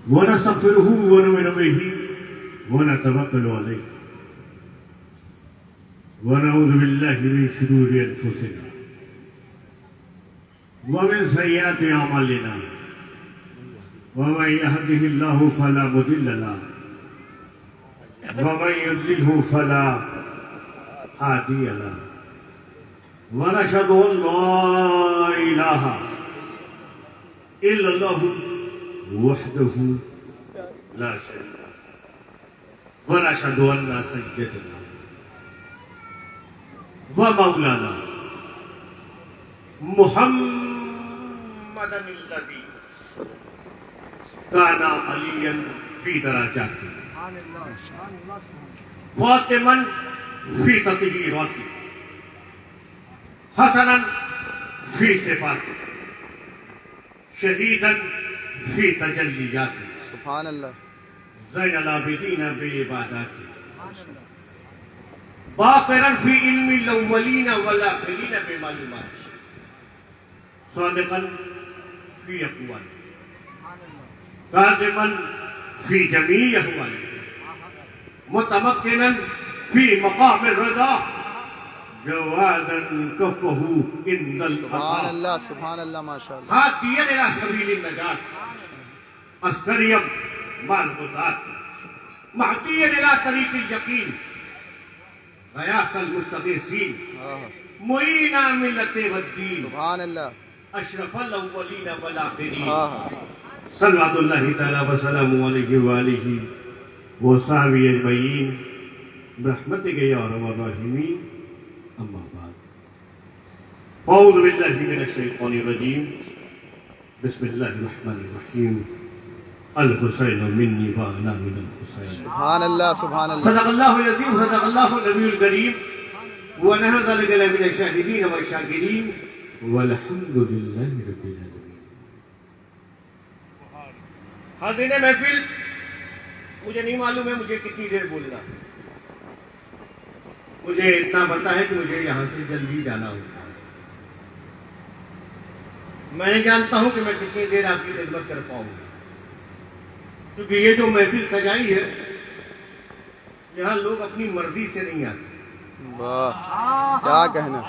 ونستغفره ونؤمن به ونتوكل عليه ونعوذ بالله من شرور أنفسنا ومن سيئات أعمالنا ومن يهده الله فلا مضل له ومن يضلله فلا هادي له ونشهد أن لا إله إلا الله وحده لا شريك له ونشهد أن سيدنا ومولانا محمدا الذي كان عليا في درجاته فاطما في تطهيراته حسنا في صفاته شديدا في تجلياته سبحان اللہ زين العابدين بعباداته باقرا في علم الاولين والاخرين بمعلوماته صادقا في اقواله قادما في جميع احواله متمكنا في مقام الرضا جوادا كفه عند سبحان الخطا اللہ سبحان اللہ ماشاء اللہ هاديا الى سبيل النجاة عسكريا مع الهداة مهديا الى طريق اليقين غياث المستغيثين معينا ملة والدين سبحان اللہ اشرف الاولين والاخرين آہ صلوات الله تعالى وسلامه عليه وآله وصحبه اجمعين برحمتك يا ارحم الراحمين اما بعد اعوذ بالله من الشيطان الرجيم بسم الله الرحمن الرحيم الحسين مني وانا من الحسين سبحان اللہ سبحان اللہ صدق الله العظيم صدق الله النبي الكريم ونحن ذلك من الشاهدين والشاكرين والحمد لله رب العالمين. حاضرین محفل مجھے نہیں معلوم ہے مجھے کتنی دیر بولنا ہے. مجھے اتنا پتا ہے کہ مجھے یہاں سے جلدی جانا ہوتا ہے. میں نہیں جانتا ہوں کہ میں کتنی دیر آپ کی خدمت کر پاؤں گا کیونکہ یہ جو محفل سجائی ہے یہاں لوگ اپنی مرضی سے نہیں آتے. واہ کیا کہنا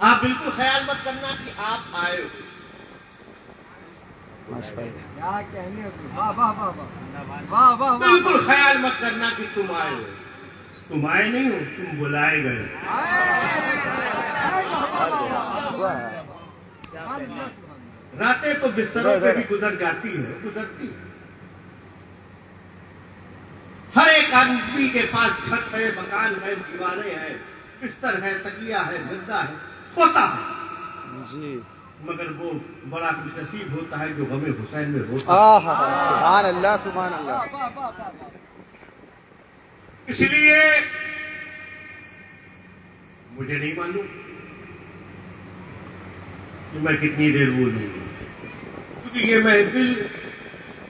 آپ بالکل خیال مت کرنا کہ آپ آئے ہو. ماشاء اللہ بالکل خیال مت کرنا کہ تم آئے ہو. تم آئے نہیں ہو تم بلائے گئے. راتیں تو بستروں پہ بھی گزر جاتی ہے گزرتی ہے. ہر ایک آدمی کے پاس چھت ہے مکان ہے دیواریں ہیں بستر ہے تکیہ ہے گدا ہے سوتا ہے جی مگر وہ بڑا خوش نصیب ہوتا ہے جو غم حسین میں ہوتا ہے. آہ سبحان اللہ سبحان اللہ اس لیے مجھے نہیں معلوم کہ میں کتنی دیر بولوں گا کیونکہ یہ محفل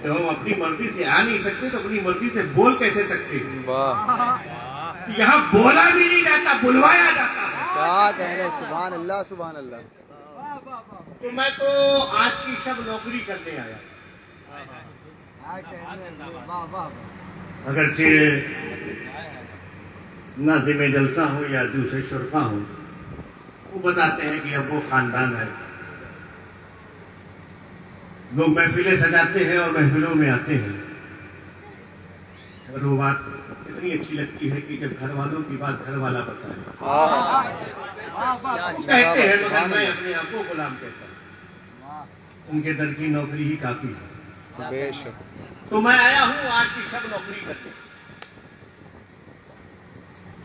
جب ہم اپنی مرضی سے آ نہیں سکتے تو اپنی مرضی سے بول کیسے سکتے ہیں. واہ یہاں بولا بھی نہیں جاتا بلوایا جاتا ہے. کیا کہنا سبحان اللہ سبحان اللہ تو میں تو آج کی شب نوکری کرنے آیا. اگرچہ ناظم جلسہ ہو یا دوسرے شرکا ہو وہ بتاتے ہیں کہ اب وہ خاندان ہے. لوگ محفلیں سجاتے ہیں اور محفلوں میں آتے ہیں اور وہ بات اتنی اچھی لگتی ہے کہ جب گھر والوں کی بات گھر والا بتائے. کہتے ہیں مگر میں اپنے آپ کو غلام کہتا ہوں. ان کے در کی نوکری ہی کافی ہے. بے شک تو میں آیا ہوں آج کی سب نوکری کرتے.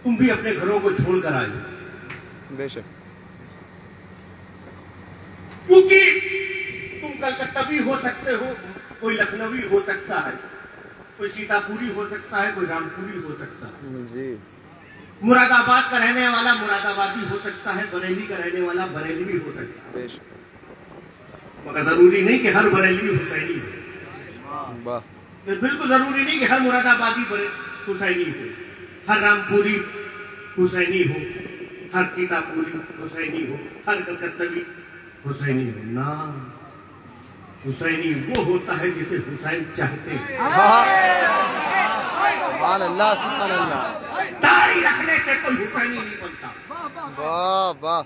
تم بھی اپنے گھروں کو چھوڑ کر آئے بے شک کیونکہ تم کلکتہ ہو سکتے ہو کوئی لکھنوی ہو سکتا ہے کوئی سیتا پوری ہو سکتا ہے کوئی رام پوری ہو سکتا ہے. جی مراد آباد کا رہنے والا مراد آبادی ہو سکتا ہے بریلی کا رہنے والا بریلوی ہو سکتا ہے. بے شک مگر ضروری نہیں کہ ہر بریلوی حسینی ہو. واہ بالکل ضروری نہیں کہ ہر مراد آبادی حسینی ہو ہر رام پوری حسینی ہو ہر سیتا پوری حسینی ہو ہر کلکتوی हुसैनी होना, हुसैनी वो होता है जिसे हुसैन चाहते हैं। सुभान अल्लाह सुभान अल्लाह। दाढ़ी रखने से कोई हुसैनी नहीं बनता, वाह वाह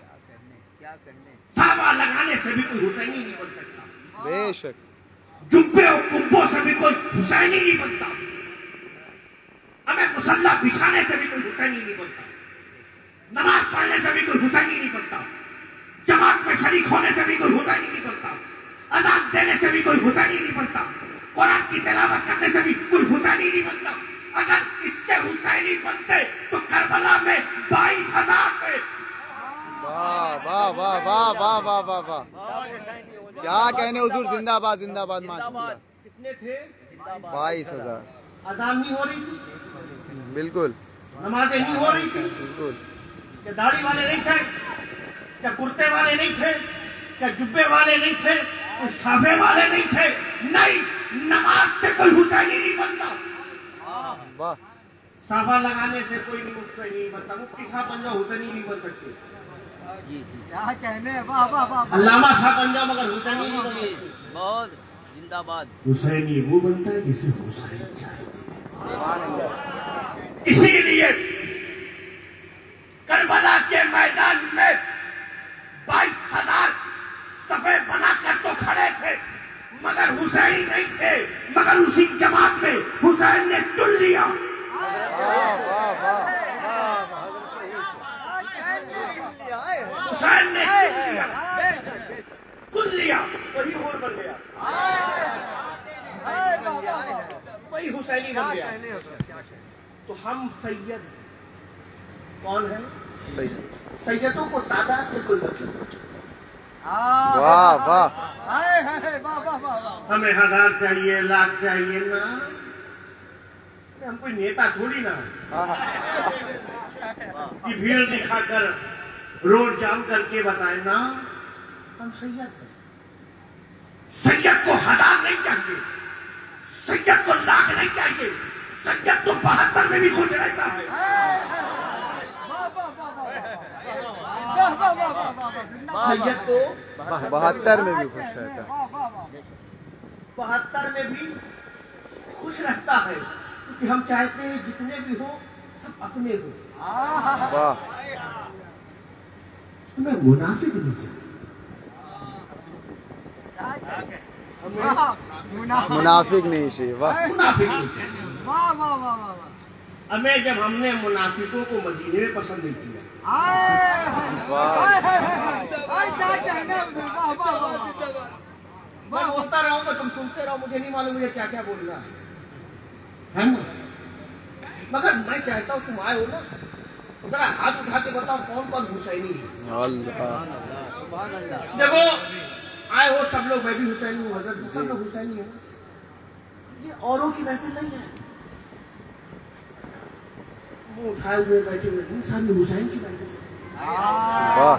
सावा लगाने से भी कोई हुसैनी नहीं बन सकता, बेशक जुब्बे और कुब्बों से भी कोई हुसैनी नहीं बनता, हमें मुसल्ला बिछाने से भी कोई हुसैनी नहीं बनता, नमाज पढ़ने से भी कोई हुसैनी नहीं बनता, जमात में शरीक होने से भी कोई हुसैनी नहीं बनता, अजान देने से भी कोई हुसैनी नहीं बनता, कुरान की तिलावत करने से भी कोई हुसैनी नहीं बनता। अगर इससे हुसैनी बनते तो करबला में 22,000 थे। वाह वाह वाह वाह वाह वाह वाह वाह, क्या कहने हुजूर, जिंदाबाद जिंदाबाद माशाअल्लाह। कितने थे? 22,000 अजान नहीं हो रही थी, बिल्कुल नमाजें नहीं हो रही थी, बिल्कुल। क्या दाढ़ी वाले नहीं थे, क्या कुर्ते वाले नहीं थे, क्या जुब्बे वाले नहीं थे, कोई साफे वाले नहीं थे? नहीं, नमाज से कोई हुसैनी नहीं बनता, वाह साफा लगाने से कोई नहीं हुसैनी नहीं बनता। मुफ्ती साहब बन जाओ, हुसैनी नहीं बन सकते, क्या कहने, वाह वाह वाह। अल्लामा साहब बन जाओ, मगर हुसैनी नहीं बन सकते। बहुत जिंदाबाद। हुसैनी वो बनता है जिसे हुसैन चाहे। इसीलिए करबला के मैदान में 22,000 सफे बनाकर तो खड़े थे, मगर हुसैन नहीं थे, मगर उसी जमात में हुसैन ने चुन लिया। वाह वाह वाह, हुसैन ने चुन लिया, वही और बन गया, वही हुसैनी बन गया। तो हम सैयद कौन है? सही, सैयदों को तादाद से कोई मतलब नहीं। वाह वाह हमें 1000 चाहिए, लाख चाहिए ना, हम कोई नेता थोड़ी ना कि भीड़ दिखाकर रोड जाम करके बताए ना, हम सैयद हैं। सैयद को 1000 नहीं चाहिए, सैयद को लाख नहीं चाहिए, सैयद तो 72 में भी खुश रहता है। सैयद को 72 में भी खुश रहता है। 72 में भी खुश रहता है, क्योंकि हम चाहते हैं जितने भी हो सब अपने हो, वाह हमें मुनाफिक नहीं चाहिए, मुनाफिक नहीं चाहिए। वाह मुनाफिक नहीं चाहिए। हमें जब हमने मुनाफिकों को मदीने में पसंद नहीं किया, वाह मैं बोलता रहूंगा, तुम सुनते रहो, मुझे नहीं मालूम मुझे क्या क्या बोलना है ना, मगर मैं चाहता हूँ तुम आए हो ना, जरा हाथ उठा के बताओ कौन कौन हुसैनी है। अल्लाह देखो आए हो सब लोग, मैं भी हुसैनी हूँ, हजरत भी सब लोग हुसैनी है, ये औरों की महफिल नहीं है, मुंह उठाए हुए बैठे हुए नहीं, सामने हुसैन की महफिल है। वाह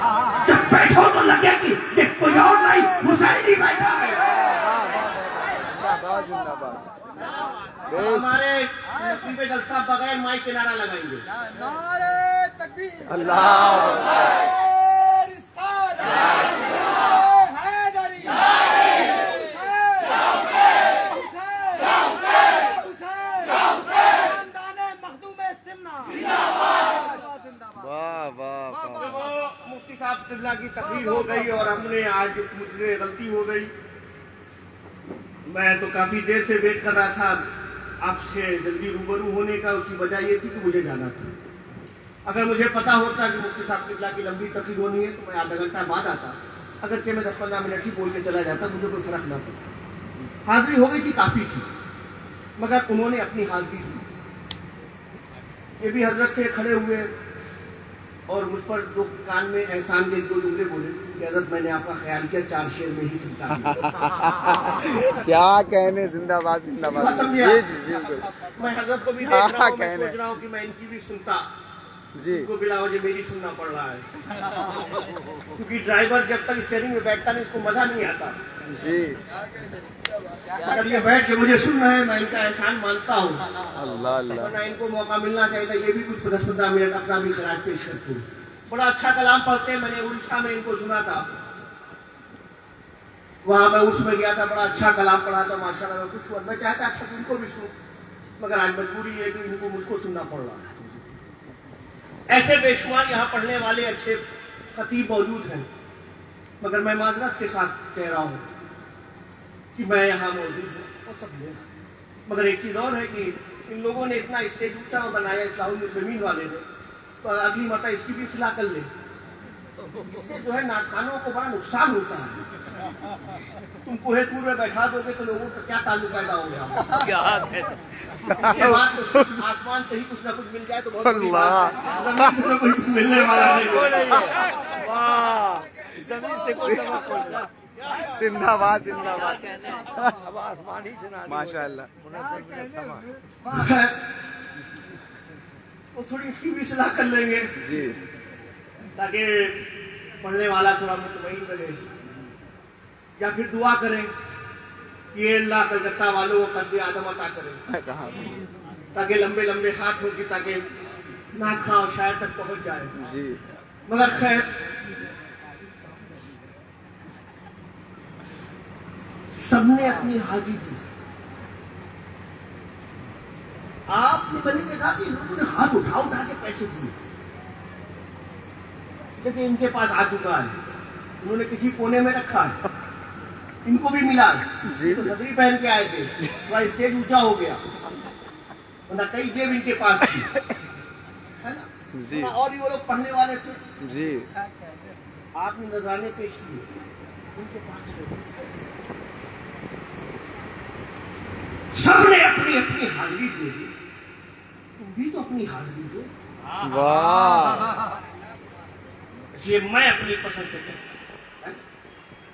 जब बैठो तो लगे कि ये कोई और नहीं, हुसैन ही बैठा है। जिंदाबाद जिंदाबाद। हमारे नकली पे जलसा बगैर माइक के नारा लगाएंगे, अल्लाह वाह वाह वाह। देखो मुफ्ती साहब किबला की तकरीर हो गई और हमने आज मुझसे गलती हो गई, मैं तो काफी देर से वेट कर रहा था आपसे जल्दी रूबरू होने का। उसकी वजह ये थी कि मुझे जाना था, अगर मुझे पता होता कि मुफ्ती साहब किबला की लंबी तकरीर होनी है तो मैं आधा घंटा बाद आता, अगरचे मैं 10-15 मिनट ही बोल के चला जाता, मुझे कोई फर्क ना पड़ता। हाजिरी हो गई थी, काफी थी, मगर उन्होंने अपनी हाजिरी दी। ये भी हजरत से खड़े हुए और मुझ पर दो कान में एहसान के 2 जुमले बोले कि हजरत मैंने आपका ख्याल किया, 4 शेर में ही सुनता हूं। क्या कहने, जिंदाबाद जिंदाबाद। समझे? जी जी बिल्कुल मैं हजरत को भी देख रहा हूँ, मैं कहने। सोच रहा हूँ कि मैं इनकी भी सुनता, जी इनको बिला वजह मेरी सुनना पड़ रहा है, क्योंकि ड्राइवर जब तक स्टीयरिंग में बैठता नहीं उसको मजा नहीं आता, जी अगर ये बैठ के मुझे सुन रहे हैं मैं इनका एहसान मानता हूँ। अल्लाह अल्लाह। वरना इनको मौका मिलना चाहिए था, ये भी कुछ 10-15 मिनट अपना भी खराज पेश करते हैं। बड़ा अच्छा कलाम पढ़ते हैं, मैंने उड़ीसा में इनको सुना था, वहाँ मैं उसमें गया था, बड़ा अच्छा कलाम पढ़ा था, माशाल्लाह मैं खुश हुआ। मैं चाहता था कि उनको भी सुनूं, मगर आज मजबूरी है कि इनको मुझको सुनना पड़ रहा है। ऐसे बेशुमार यहाँ पढ़ने वाले अच्छे खतीब मौजूद हैं, मगर मैं माजरत के साथ कह रहा हूँ कि मैं यहाँ मौजूद हूँ और सब लोग। मगर एक चीज़ और है कि इन लोगों ने इतना स्टेज ऊंचा बनाया इस्लाहुल मुस्लिमीन वाले ने, तो अगली मरतबा इसकी भी इस्लाह कर ले। इससे जो है नाखानों को बड़ा नुकसान होता है। तुम कोहे टूर में बैठा दोगे तो लोगों का क्या ताल्लुक पैदा हो गया। क्या इसके बाद तो आसमान से ही कुछ ना कुछ मिल जाए तो बहुत बड़ी बात है। जमीन से तो कुछ मिलने वाला नहीं है। वाह, जमीन से कोई सबक खोल रहा। जिंदाबाद जिंदाबाद। अब आसमान ही सुना माशाअल्लाह। तो थोड़ी इसकी भी सलाह कर लेंगे जी ताकि पढ़ने वाला थोड़ा मुतमईन रहे, या फिर दुआ करें कि ये अल्लाह कलकत्ता वालों को कद्दे आदम अता करें, कहा ताकि लंबे लंबे हाथ हो कि ताकि नाथ खां और शायर तक पहुंच जाए। जी मगर खैर सबने अपनी हाजिरी दी। आपने मैंने देखा कि लोगों ने हाथ उठा उठा के पैसे दिए, देखिए इनके पास आ चुका है, उन्होंने किसी कोने में रखा है, इनको भी मिला है। जी। तो सदरी पहन के आए थे, थोड़ा स्टेज ऊंचा हो गया, वरना कई जेब इनके पास थी, है ना। जी। और भी वो लोग पढ़ने वाले थे, जी आपने नजराने पेश किए, उनके पास सबने अपनी अपनी हाजिरी दे दी। तुम भी तो अपनी हाजिरी दो। वाह ये मैं अपनी पसंद से कहता हूं,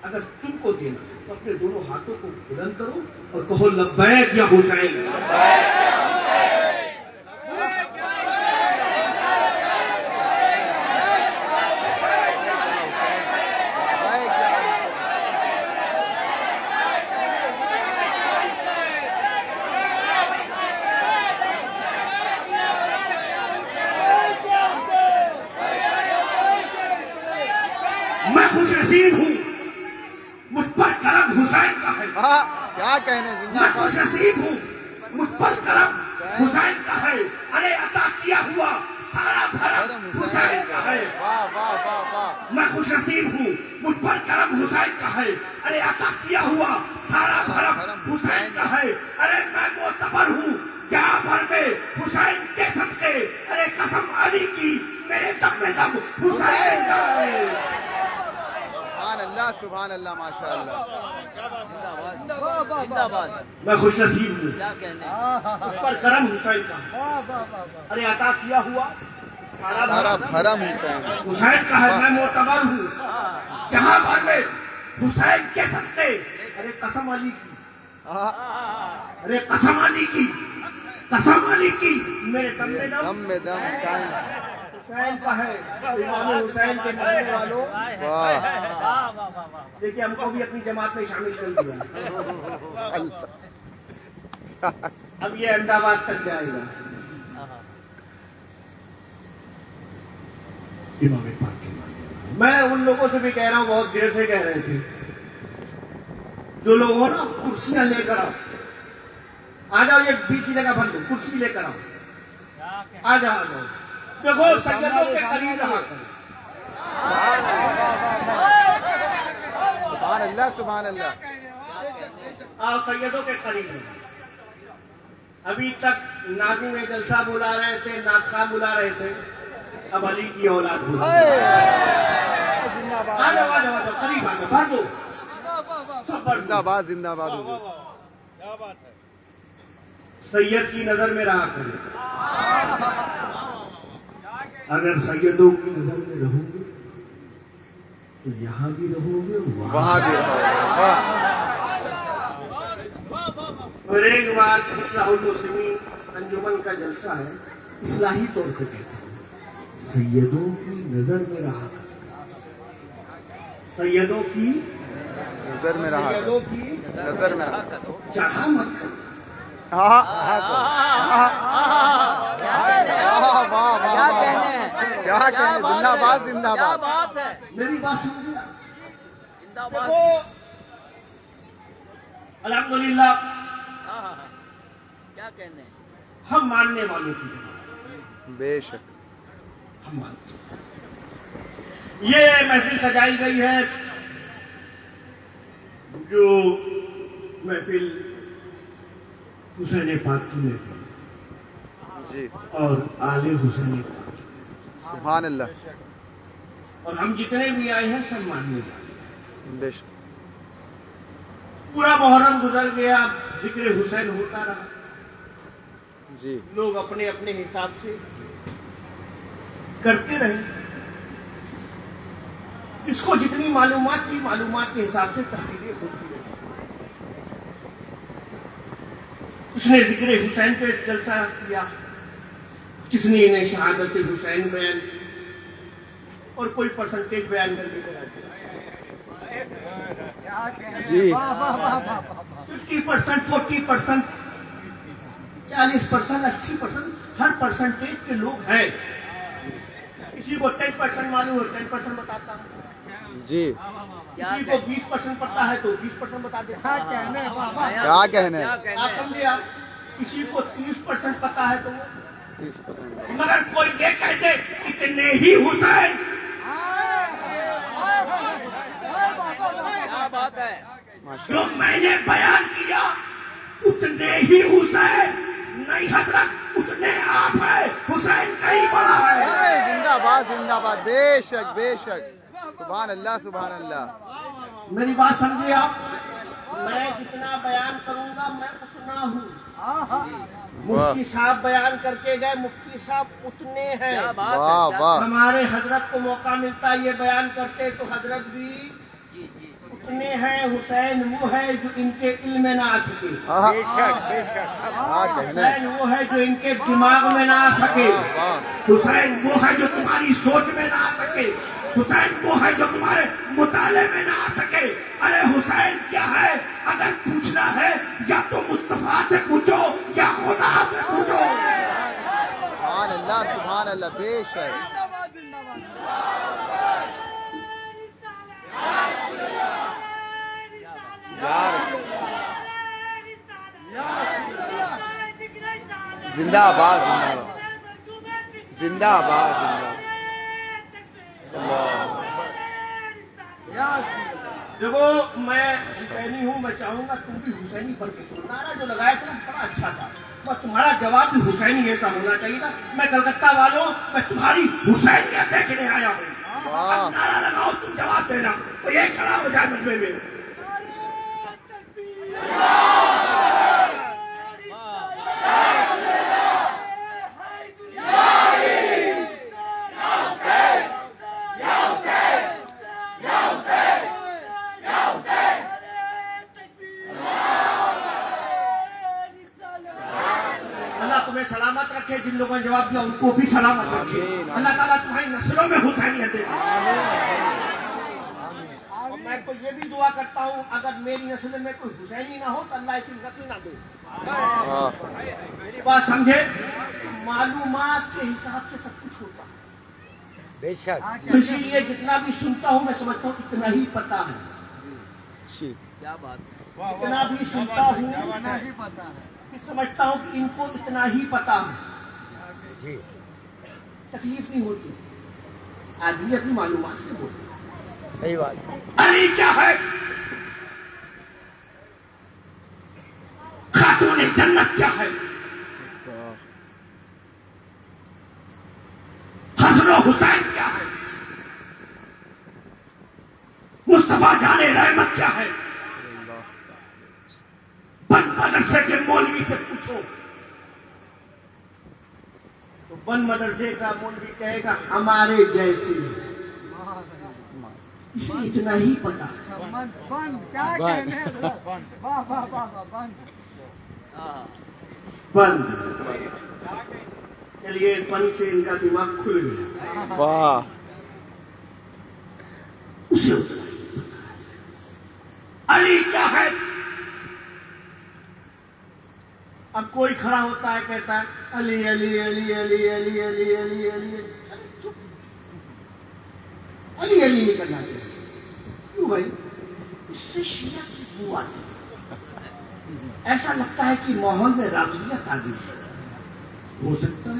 अगर तुमको देना तो अपने दोनों हाथों को बुलंद करो और कहो लब्बैक या हुसैन। मैं खुश नसीब हूँ, मुझ पर करम हुसैन का है। हाँ, क्या कहने मैं जिंदाबाद। खुश नसीब हूँ, मुझ पर करम हुसैन का है। अरे अता किया हुआ सारा भरम हुसैन का है। वाह वाह वाह वाह। मैं खुश नसीब हूँ, मुझ पर करम हुसैन का है। अरे अता किया हुआ सारा भरम हुसैन का है। अरे मैं मोतबर हूँ जहाँ भर में हुसैन के सबसे। अरे कसम अली की मेरे दम में दम हुसैन का है। सुभान अल्लाह माशाअल्लाह। जिंदाबाद जिंदाबाद। मैं खुश नसीब हूँ, क्या कहने मुझ पर करम हुसैन का है। अरे अता किया हुआ सारा सारा भरम भरम हुसैन। हुसैन का है। मैं मोतबर हूँ जहाँ भर में हुसैन के सबसे। अरे कसम अली की, हाँ, अरे कसम अली की, कसम अली की मेरे दम में दम दम में दम हुसैन। हुसैन का है। इमाम हुसैन के मानने वालों, वाह देखिए हमको भी अपनी जमात में शामिल कर दिया। अब ये अहमदाबाद तक जाएगा। इमाम पाक के मानने वाले। मैं उन लोगों से भी कह रहा हूँ, बहुत देर से कह रहे थे, जो लोग हो ना कुर्सियां लेकर आओ, आ जाओ, ये बीच की जगह भर दो, कुर्सी लेकर आओ, आ जाओ आ जाओ। देखो सैयदों के करीब रहा करो। सुभान अल्लाह सुभान अल्लाह। आओ सैयदों के करीब रहो। अभी तक नाज़िम में जलसा बुला रहे थे, नादखां बुला रहे थे, अब अली की औलाद बुला रहे हैं। आ जाओ आ जाओ आ जाओ, करीब आ जाओ, भर दो, सब भर दो। जिंदाबाद जिंदाबाद हुजूर। सैयद की नजर में रहा करें। अगर सैयदों की नजर में रहोगे तो यहाँ भी रहोगे, वहाँ भी रहोगे। वाह और एक बात, इस्लाहुल मुस्लिमीन अंजुमन का जलसा है, इस्लाही तौर पे कहता हूँ, सैयदों की नजर में रहा कर, सैयदों की नजर में रहा करो। सैयदों की नजर में रहा। चढ़ा मत करो। हाँ हाँ वाह वाह क्या वाह। कहने हैं? क्या कहने, जिंदाबाद क्या जिंदाबाद। बात है? मेरी बात समझिए। जिंदाबाद। देखो अल्हम्दुलिल्लाह क्या कहने हम मानने वालों की जमात, बेशक हम मानते हैं। ये महफिल सजाई गई है जो महफिल हुसैन पाक की महफिल जी और आले हुसैन पाक, सुभान अल्लाह और हम जितने भी आए हैं सब मानने वाले। बेशक पूरा मुहर्रम गुजर गया, जिक्र हुसैन होता रहा, जी लोग अपने अपने हिसाब से करते रहे। इसको जितनी मालूमात थी, मालूमात के हिसाब से तहरीरें होती रही। किसने जिक्र हुसैन पे जलसा किया, किसने इन्हें शहादत हुसैन बयान की, और कोई परसेंटेज बयान करके चला गया। जी 50%, 40%, 40%, 80%, हर परसेंटेज के लोग हैं। किसी को 10% मालूम है, 10% बताता हूँ। जी किसी को 20% पता है तो 20% बता देता है। क्या कहने आप समझे? आप किसी को 30% पता है तो वो, 30%। मगर कोई ये कह दे इतने ही हुसैन, क्या बात है जो मैंने बयान किया उतने ही हुसैन नहीं हजरत, उतने आप है, हुसैन कहीं बड़ा है। जिंदाबाद जिंदाबाद, बेशक बेशक, सुभान अल्लाह सुभान अल्लाह। मेरी बात समझिए आप, मैं जितना बयान करूंगा मैं उतना हूँ। मुफ्ती साहब बयान करके गए, मुफ्ती साहब उतने हैं। क्या बात है वाह क्या- वाह हमारे हजरत को मौका मिलता है ये बयान करते तो हजरत भी जी जी उतने हैं। हुसैन वो है जो इनके इल्म में ना आ सके, आहा, बेशक बेशक क्या कहने। हुसैन वो है जो इनके दिमाग में ना आ सके, वाह हुसैन वो है जो तुम्हारी सोच में ना आ सके, हुसैन वो है जो तुम्हारे मुताले में ना आ सके। अरे हुसैन क्या है, अगर पूछना है या तो मुस्तफा से पूछो या खुदा से पूछो। सुभान अल्लाह बेशक। यार जिंदाबाद जिंदाबाद जिंदाबाद देखो मैं हुसैनी हूँ, मैं चाहूंगा तुम भी हुसैनी बन के सुनो। नारा जो लगाया था बड़ा अच्छा था, बस तुम्हारा जवाब भी हुसैनी ऐसा होना चाहिए था। मैं कलकत्ता वालों, मैं तुम्हारी हुसैनियत देखने आया हूँ। वाह। अब नारा लगाओ, तुम जवाब देना, तो ये खड़ा हो जाए मजमे में। अल्लाह तुम्हें सलामत रखे, जिन लोगों ने जवाब दिया उनको भी सलामत रखे। अल्लाह ताला तुम्हारी नस्लों में हुसैनियत दे। और मैं तो ये भी दुआ करता हूँ, अगर मेरी नस्ल में कोई हुसैनी ना हो तो अल्लाह ऐसी नस्ल ना दे। मेरी बात समझे? मालूमात के हिसाब से सब कुछ होता है, बेशक तो इसीलिए जितना भी सुनता हूँ मैं समझता हूँ इतना ही पता है। क्या बात है जितना भी सुनता हूँ मैं समझता हूँ कि इनको इतना ही पता है। जी तकलीफ नहीं होती, आदमी अपनी मालूमात से बोलता है। सही बात अली क्या है, खातून जन्नत क्या है, हसन हुसैन क्या है, मुस्तफा जाने रहमत क्या है। बन मदरसे के मौलवी से पूछो तो बन मदरसे का मौलवी कहेगा हमारे जैसे, इसे इतना ही पता है। हाँ बंद। चलिए बंद से इनका दिमाग खुल गया, वाह उसे अली क्या है। अब कोई खड़ा होता है कहता है अली अली अली अली अली अली अली अली। अरे चुप, अली अली नहीं करना चाहिए। क्यों भाई? इससे शिया की बू आती है। ایسا لگتا ہے کہ ماحول میں راغبیت آ گئی. ہو سکتا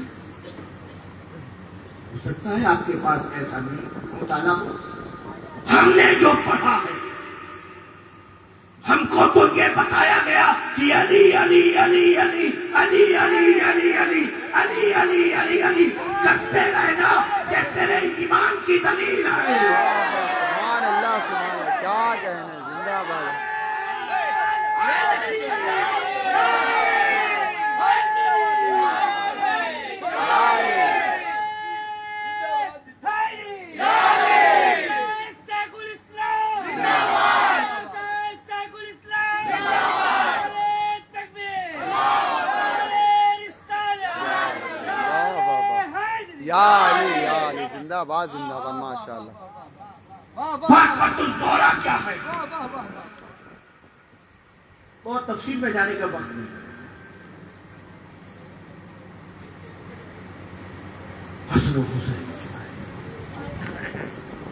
ہے آپ کے پاس ایسا بھی مطالعہ ہو. ہم نے جو پڑھا ہے ہم کو تو یہ بتایا گیا کہ علی علی علی علی علی علی علی علی علی علی علی علی کرتے رہنا یہ تیرے ایمان کی دلیل ہے. سبحان اللہ سبحان اللہ. کیا کہنے زندہ باد. یا علی زندہ باد ماشاء اللہ. الزہرا کیا ہے؟ بہت تفصیل میں جانے کا وقت نہیں. حسن و حسین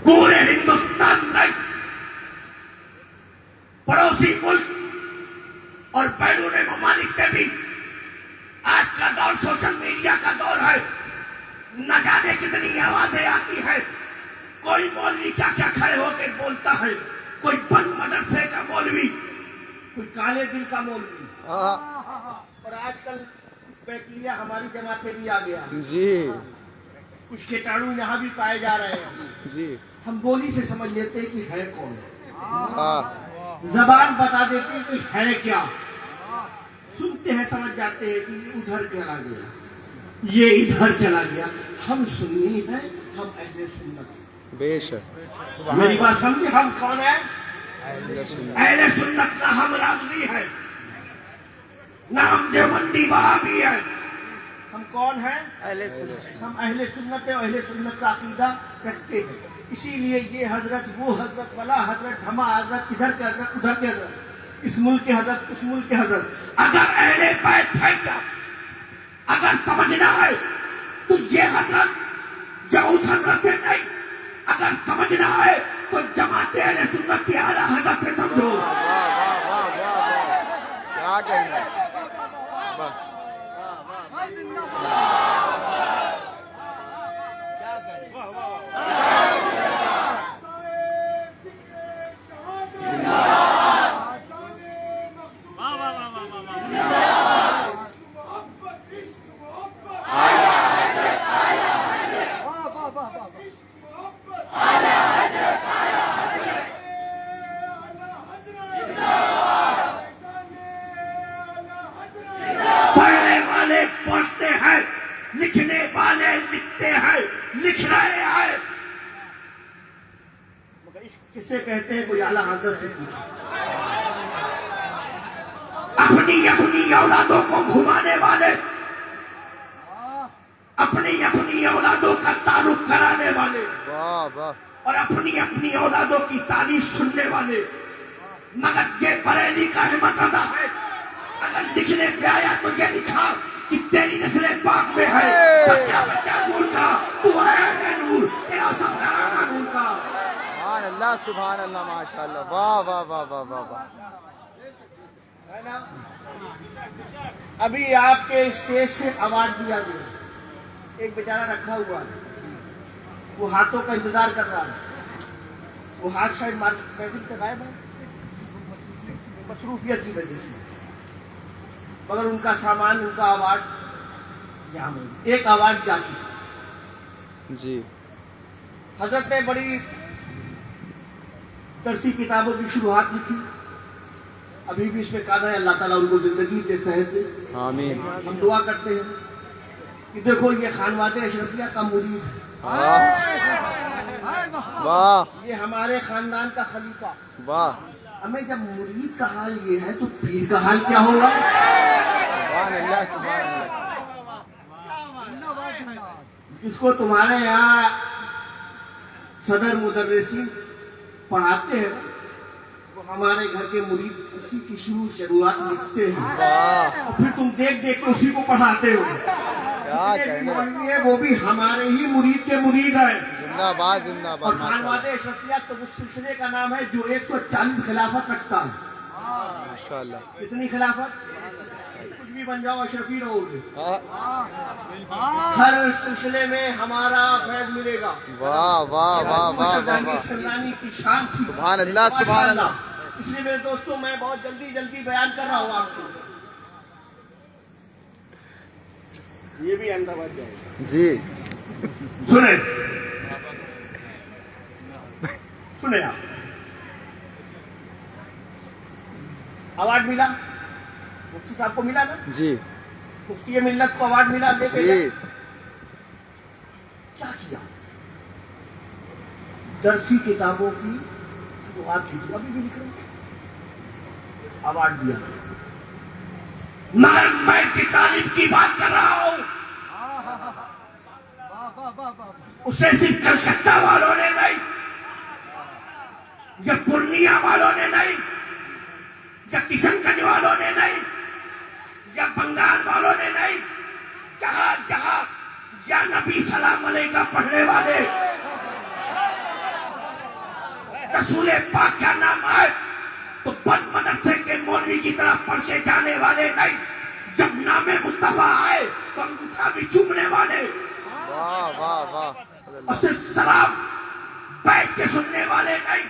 پورے ہندوستان میں پڑوسی ملک اور بیرون ممالک سے بھی آج کا دور سوشل میڈیا کا دور ہے. نہ جانے کتنی آوازیں آتی ہے. کوئی مولوی کیا کیا کھڑے ہو کے بولتا ہے. کوئی بند مدرسے کا مولوی, کوئی کالے دل کا مولوی. اور آج کل بیکٹیریا ہماری جماعت میں بھی آ گیا جی. کچھ کیٹاڑو یہاں بھی پائے جا رہے ہیں. جی ہم بولی سے سمجھ لیتے ہیں کہ ہے کون. زبان بتا دیتے ہیں کہ ہے کیا. سنتے ہیں سمجھ جاتے ہیں کہ یہ ادھر چلا گیا, یہ ادھر چلا گیا. ہم سنی ہیں, ہم اہل سنت. بے شک. میری بات سمجھے, ہم کون ہیں؟ اہل سنت. اہل سنت کا ہم رافضی ہے, نہ ہم دیوبندی وہابی ہے. ہم کون ہیں؟ ہم اہل سنت ہیں, اہل سنت کا عقیدہ رکھتے ہیں. اسی لیے یہ حضرت, وہ حضرت, فلاں حضرت, ہما حضرت, ادھر کے حضرت, ادھر کے حضرت, اس ملک کے حضرت, اس ملک کے حضرت. اگر اہل بیت ہے کیا, اگر سمجھنا ہے تو یہ حضرت یا اس حضرت سے نہیں. اگر سمجھنا ہے تو جماعت اہل سنت کی اعلیٰ حضرت سے سمجھو. کیا کہنا. پڑھنے والے پڑھتے ہیں, لکھنے والے لکھتے ہیں, لکھ رہے ہیں. مگر عشق کسے کہتے ہیں, کوئی اعلیٰ حضرت سے پوچھو. اپنی اپنی اولادوں کو گھمانے والے, اپنی اپنی اولادوں کا تعارف کرانے والے, اور اپنی اپنی اولادوں کی تعریف سننے والے. مگر یہ بریلی کا احمد رضا ہے, اگر لکھنے پہ آیا تو یہ لکھا کہ تیری نسل پاک میں ہے. بچہ بچہ نور کا, تو ہے نور, تیرا سب گھرانہ نور کا. سبحان اللہ سبحان اللہ ماشاء اللہ. واہ واہ واہ واہ واہ واہ. ابھی آپ کے اسٹیج سے ایوارڈ دیا گیا, ایک بیچارہ رکھا ہوا ہے, وہ ہاتھوں کا انتظار کر رہا ہے. وہ ہاتھ شاید محفل سے غائب ہے مصروفیت کی وجہ سے, مگر ان کا سامان, ان کا ایوارڈ یہاں موجود. ایک ایوارڈ جا چکا. جی. حضرت نے بڑی درسی کتابوں کی شروحات لکھی, ابھی بھی اس میں کہا ہے اللہ تعالیٰ ان کو زندگی دے, صحت دے. آمین. ہم دعا کرتے ہیں کہ دیکھو یہ خانواد اشرفیہ کا مرید ہے, واہ یہ ہمارے خاندان کا خلیفہ. واہ. ہمیں جب مرید کا حال یہ ہے تو پیر کا حال کیا ہوگا؟ سبحان اللہ سبحان اللہ. جس کو تمہارے یہاں صدر مدرسین پڑھاتے ہیں, وہ ہمارے گھر کے مرید اسی کی شروعات لکھتے ہیں, اور پھر تم دیکھ دیکھ کے اسی کو پڑھاتے ہو. مولوی ہے وہ بھی ہمارے ہی مرید کے مرید ہے. زندہ باد زندہ اور باد. خانواد اشرفیہ تو اس سلسلے کا نام ہے جو 140 خلافت رکھتا ہے. माशाल्लाह। कितनी खिलाफत, कुछ भी बन जाओ अशरफी रहोगे। हाँ, हर सिलसिले में हमारा फैज मिलेगा। वाह वाह वाह वाह वाह वाह, सरदानी की शान थी। सुभान अल्लाह सुभान अल्लाह। इसलिए मेरे दोस्तों मैं बहुत जल्दी जल्दी बयान कर रहा हूँ आपको। ये भी अहमदाबाद जाएगा जी। सुने सुने आप, अवार्ड मिला मुफ्ती साहब को, मिला ना, जी मुफ्ती मिल्लत को अवार्ड मिला, देखे जी। क्या किया, दरसी किताबों की शुरुआत की थी, अभी भी लिख रहे हैं, अवार्ड दिया। मगर मैं जिस आलिम की बात कर रहा हूं उसे सिर्फ कलकत्ता वालों ने नहीं, या पूर्णिया वालों ने नहीं, या किशनगंज वालों ने नहीं, या बंगाल वालों ने नहीं, जहां जहां या नबी सलाम अलैका पढ़ने वाले रसूल पाक का नाम आए तो बंद मदरसे के मौलवी की तरह पढ़ के जाने वाले नहीं, जब नामे मुस्तफा आए तो अंगूठा भी चूमने वाले, वाह वाह वाह। और सिर्फ सलाम बैठ के सुनने वाले नहीं,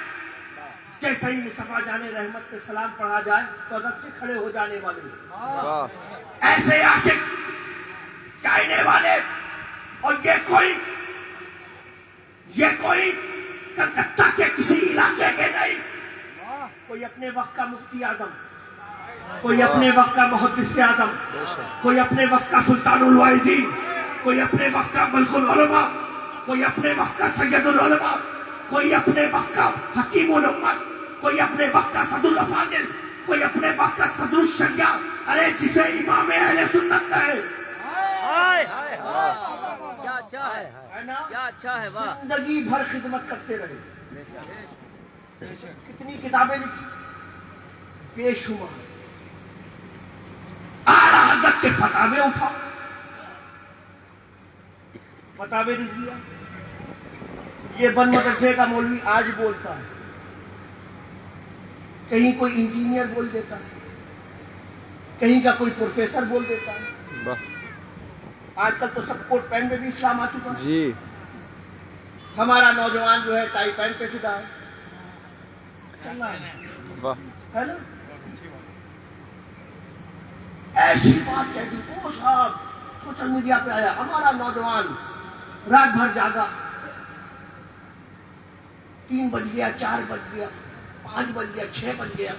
जैसे ही मुस्तफा जाने रहमत पे सलाम पढ़ा जाए तो रब से खड़े हो जाने वाले, वाह ऐसे आशिक चाहने वाले। और ये कोई कलकत्ता के किसी इलाके के नहीं, कोई अपने वक्त का मुफ्ती आदम, कोई अपने वक्त का मुहद्दिस आदम, कोई अपने वक्त का सुल्तानुल वाहिदीन, कोई अपने वक्त का मलकुल उलमा, कोई अपने वक्त का सैयदुल उलमा, कोई अपने वक्त का हकीमुल उम्मत, कोई अपने वक्त का सदुल अफादिल, कोई अपने वक्त का सदुल शरिया, अरे जिसे इमाम अहले सुन्नत कहे, क्या अच्छा है ना, क्या अच्छा है, वाह। जिंदगी भर खिदमत करते रहे, कितनी किताबें लिखी, बेशुमार, आला हज़रत के फतावे उठा, फतावे लिख लिया। ये बन मदरसे का मौलवी आज बोलता है, कहीं कोई इंजीनियर बोल देता है, कहीं का कोई प्रोफेसर बोल देता है। वाह आजकल तो सब कोट पैंट में भी इस्लाम आ चुका है। जी। हमारा नौजवान जो है टाई पैंट पे फिदा है, चल रहा वाह है ना। ऐसी बात कह दी, ओ साहब सोशल मीडिया पे आया, हमारा नौजवान रात भर जागा, 3 बज गया, 4 बज गया, 5 बज गया, 6 बज गया,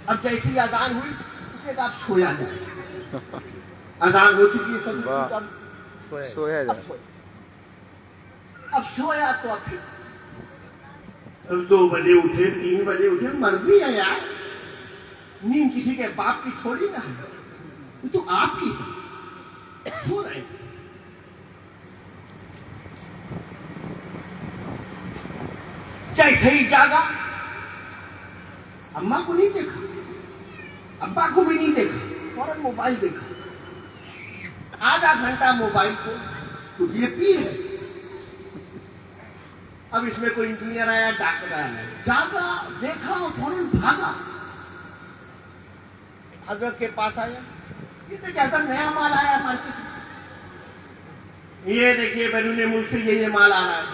अब जैसी अजान हुई उसने कहा सोया जाए, अजान हो चुकी है, फजर वाह। की, सोया अब जाए। सोया, अब सोया तो अब फिर 2 बजे उठे, 3 बजे उठे, मर्जी है यार, नींद किसी के बाप की छोड़ी ना है, ये तो आपकी है, सो रहे हैं। जैसे ही जागा, अम्मा को नहीं देखा, अब्बा को भी नहीं देखा, फौरन मोबाइल देखा, आधा घंटा मोबाइल को, तो ये पीर है। अब इसमें कोई इंजीनियर आया, डॉक्टर आया, जागा, देखा और फौरन भागा, हजरत के पास आया, ये तो ज्यादा नया माल आया मार्केट में, ये देखिए बैरून मुल्क से ये माल आ रहा है,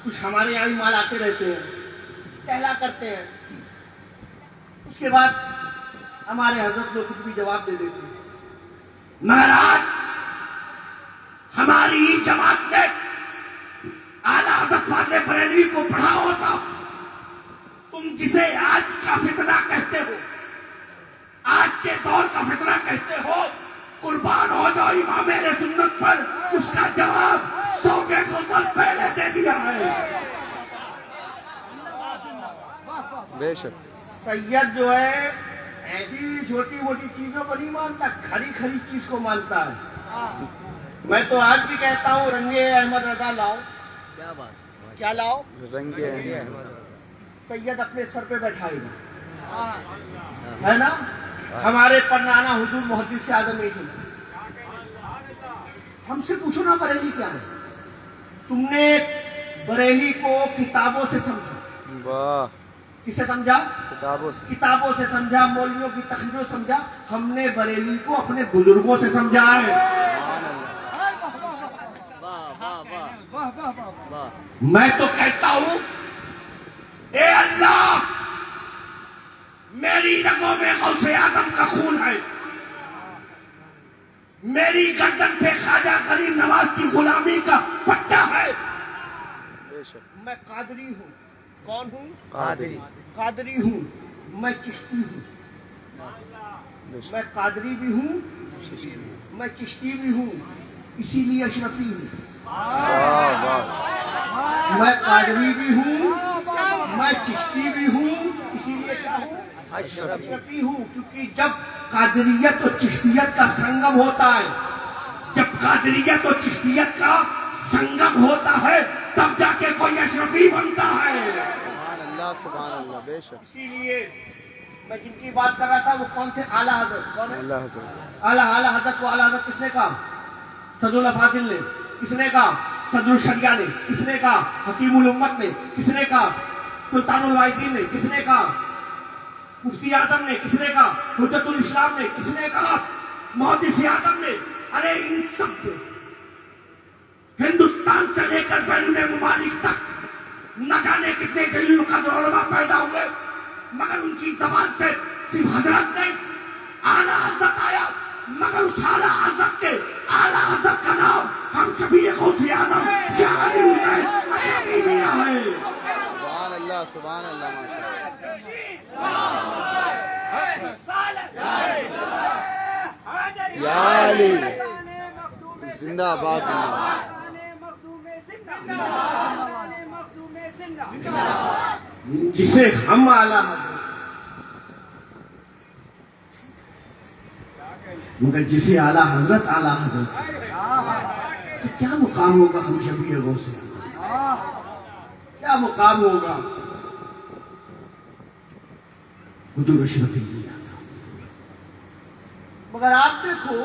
कुछ हमारे यहाँ भी माल आते रहते हैं, कहला करते हैं। उसके बाद हमारे हजरत लोग कुछ भी जवाब दे देते हैं। महाराज, हमारी ही जमात ने आला हज़रत फाज़िल बरेलवी को पढ़ा होता, तुम जिसे आज का फितना कहते हो, आज के दौर का फितना कहते हो, कुर्बान हो जाओ इमाम अहले सुन्नत पर, उसका जवाब 100 साल पहले दे दिया है। बेशक। सैयद जो है ऐसी छोटी मोटी चीजों को नहीं मानता, खरी खरी चीज को मानता है। मैं तो आज भी कहता हूँ, रंगे अहमद रजा लाओ, क्या बात, क्या लाओ, रंगे सैयद अपने सर पे बैठाएगा, है ना। हमारे परनाना हुजूर मुहद्दिस आज़म एक हैं, हमसे पूछो ना बरेली क्या है, तुमने बरेली को किताबों से समझा, वाह किसे समझा? किताबों से। किताबों से समझा, मौलवियों की तकरीरों से समझा। हमने बरेली को अपने बुजुर्गों से समझा है। मैं तो कहता हूं, ए अल्लाह, मेरी रगों में गौसे आदम का खून है, मेरी गर्दन पे ख्वाजा गरीब नवाज की गुलामी का पट्टा है। मैं कादरी हूं। कौन हूं? कादरी। कादरी हूं। मैं चिश्ती हूं। मैं कादरी भी हूं, मैं चिश्ती भी हूं, इसीलिए अशरफी हूं। वाह वाह। मैं कादरी भी हूं, मैं चिश्ती भी हूं, इसीलिए क्या हूं? अशरफी हूं। क्योंकि जब कादरियत और चिश्तियत का संगम होता है, जब कादरियत और चिश्तियत का संगम होता है, तब जाके कोई अशरफी बनता है। सुभान अल्लाह, बेशक। इसीलिए मैं जिनकी बात कर रहा था वो कौन थे? आला हजरत। कौन है? अल्लाह हज़रत। आला हजरत को आला हजरत किसने कहा? सदरुल फादिल ने। किसने कहा? सदरुल शरिया ने। किसने कहा? हकीमुल उम्मत ने। किसने कहा? सुल्तानुल वाहिदीन ने। किसने कहा? मुफ्ती आदम ने। किसने कहा? हुज्जतुल इस्लाम ने। किसने कहा? मुहद्दिस आदम ने। अरे इन सब ने हिंदुस्तान से लेकर बैरून मुमालिक तक न जाने कितने जलील कद्र उलमा पैदा हुए, मगर उनकी जबान से सिर्फ हजरत नहीं, आला हजरत आया। मगर उस आला हजरत के आला हजरत का नाम हम सभी गौसे आदम शाह अली हुसैन अशरफी मियां है। सुभान अल्लाह, सुभान अल्लाह, माशाअल्लाह। या अली जिंदाबाद, जिसे हम आला हजरत, मगर जिसे आला हजरत तो क्या मुकाम होगा हम शबीह गौसे आदम? क्या मुकाम होगा हुजूर अशरफी मियां का? मगर आप देखो,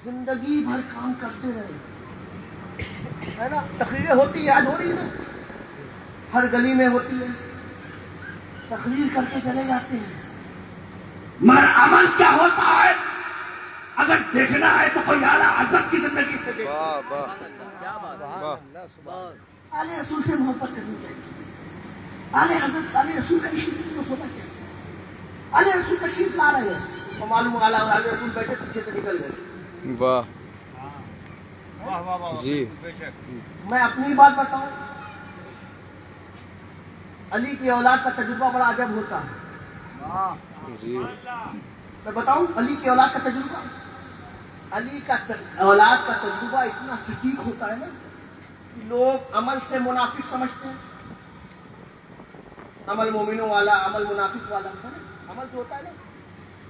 जिंदगी भर काम करते रहे, है ना? तकरीरें होती, याद हो रही है ना, हर गली में होती है, तकरीर करके चले जाते हैं, मगर अमल क्या होता है? अगर देखना है तो कोई आला हजरत की जिंदगी से देखो। वाह वाह वाह। आले रसूल से मोहब्बत करनी चाहिए, आले हजरत आले रसूल का इश्क तो होना चाहिए। आले रसूल तशरीफ ला रहे हैं तो मालूम आला और आले रसूल बैठे पीछे से निकल गए। वाह जी। मैं अपनी बात बताऊं, अली की औलाद का तजुर्बा बड़ा अजब होता है जी। मैं बताऊं अली की औलाद का तजुर्बा, अली का औलाद का तजुर्बा इतना सटीक होता है ना कि लोग अमल से मुनाफिक समझते हैं। अमल मोमिनों वाला, अमल मुनाफिक वाला, है ना? अमल जो होता है ना,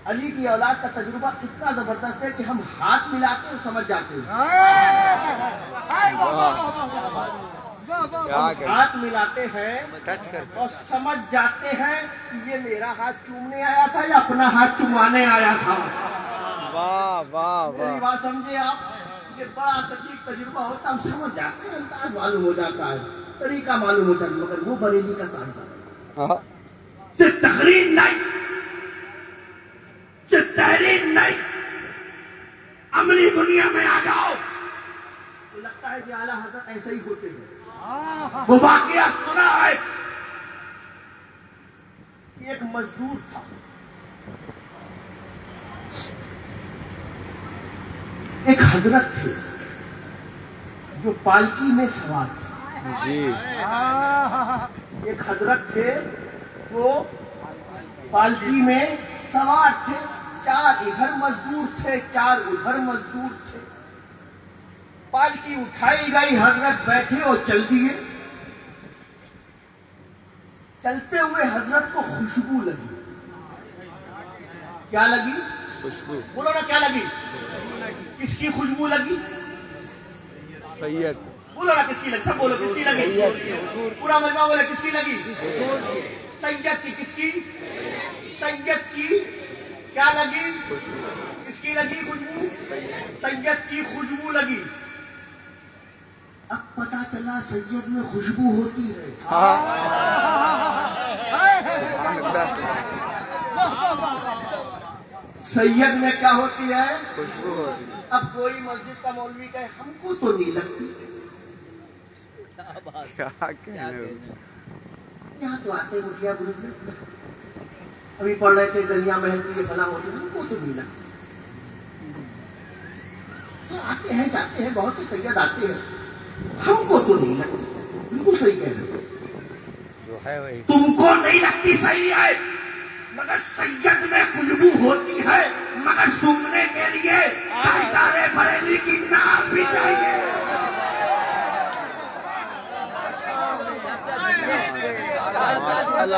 अली की औलाद का तजुर्बा इतना जबरदस्त है कि हम हाथ मिलाते हैं समझ जाते हैं। हाथ मिलाते हैं टच कर और समझ जाते हैं कि ये मेरा हाथ चूमने आया था या अपना हाथ चुमाने आया था। वाह वाह मेरी वाह। बात समझे आप? ये बड़ा सटीक तजुर्बा होता है, हम समझ जाते हैं, अंदाज मालूम हो जाता है, तरीका मालूम होता है। मगर वो बरेली का तारीका हाँ। सिर्फ तकरीर नहीं, सिर्फ तहरीर नहीं, अमली दुनिया में आ जाओ तो लगता है कि आला हजरत ऐसे ही होते हैं। वो वाकया सुना है कि एक मजदूर था, एक हजरत थे जो पालकी में सवार थे। जी। एक हजरत थे जो पालकी में सवार थे, चार इधर मजदूर थे, चार उधर मजदूर थे। पालकी उठाई गई, हजरत बैठे और चल दिए। चलते हुए हजरत को खुशबू लगी। क्या लगी? खुशबू। बोलो ना, क्या लगी? किसकी खुशबू लगी? सैयद। बोलो ना किसकी लगी? सब बोलो किसकी लगी? पूरा मजमा बोले किसकी लगी? सैयद की। किसकी? सैयद की। क्या लगी? किसकी लगी खुशबू? सैयद की खुशबू लगी। अब पता चला सैयद में खुशबू होती है। हाँ। زندہ سے سید میں کیا ہوتی ہے؟ خوشبو ہوتی ہے. اب کوئی مسجد کا مولوی کہے ہم کو تو نہیں لگتی. کیا کہنے حضور. یہاں تو آتے مٹھیا گروپ میں ابھی پڑھ رہے تھے گلیاں محل کی یہ فلاں ہوتی ہم کو تو نہیں لگتی. آتے ہیں جاتے ہیں بہت سے سید آتے ہیں ہم کو تو نہیں لگتی. بالکل صحیح کہہ رہے ہو. جو ہے وہی. تم کو نہیں لگتی صحیح ہے مگر سید میں خوشبو ہوتی ہے مگر سونگنے کے لیے تاجدار بریلی کی ناک بھی چاہیے.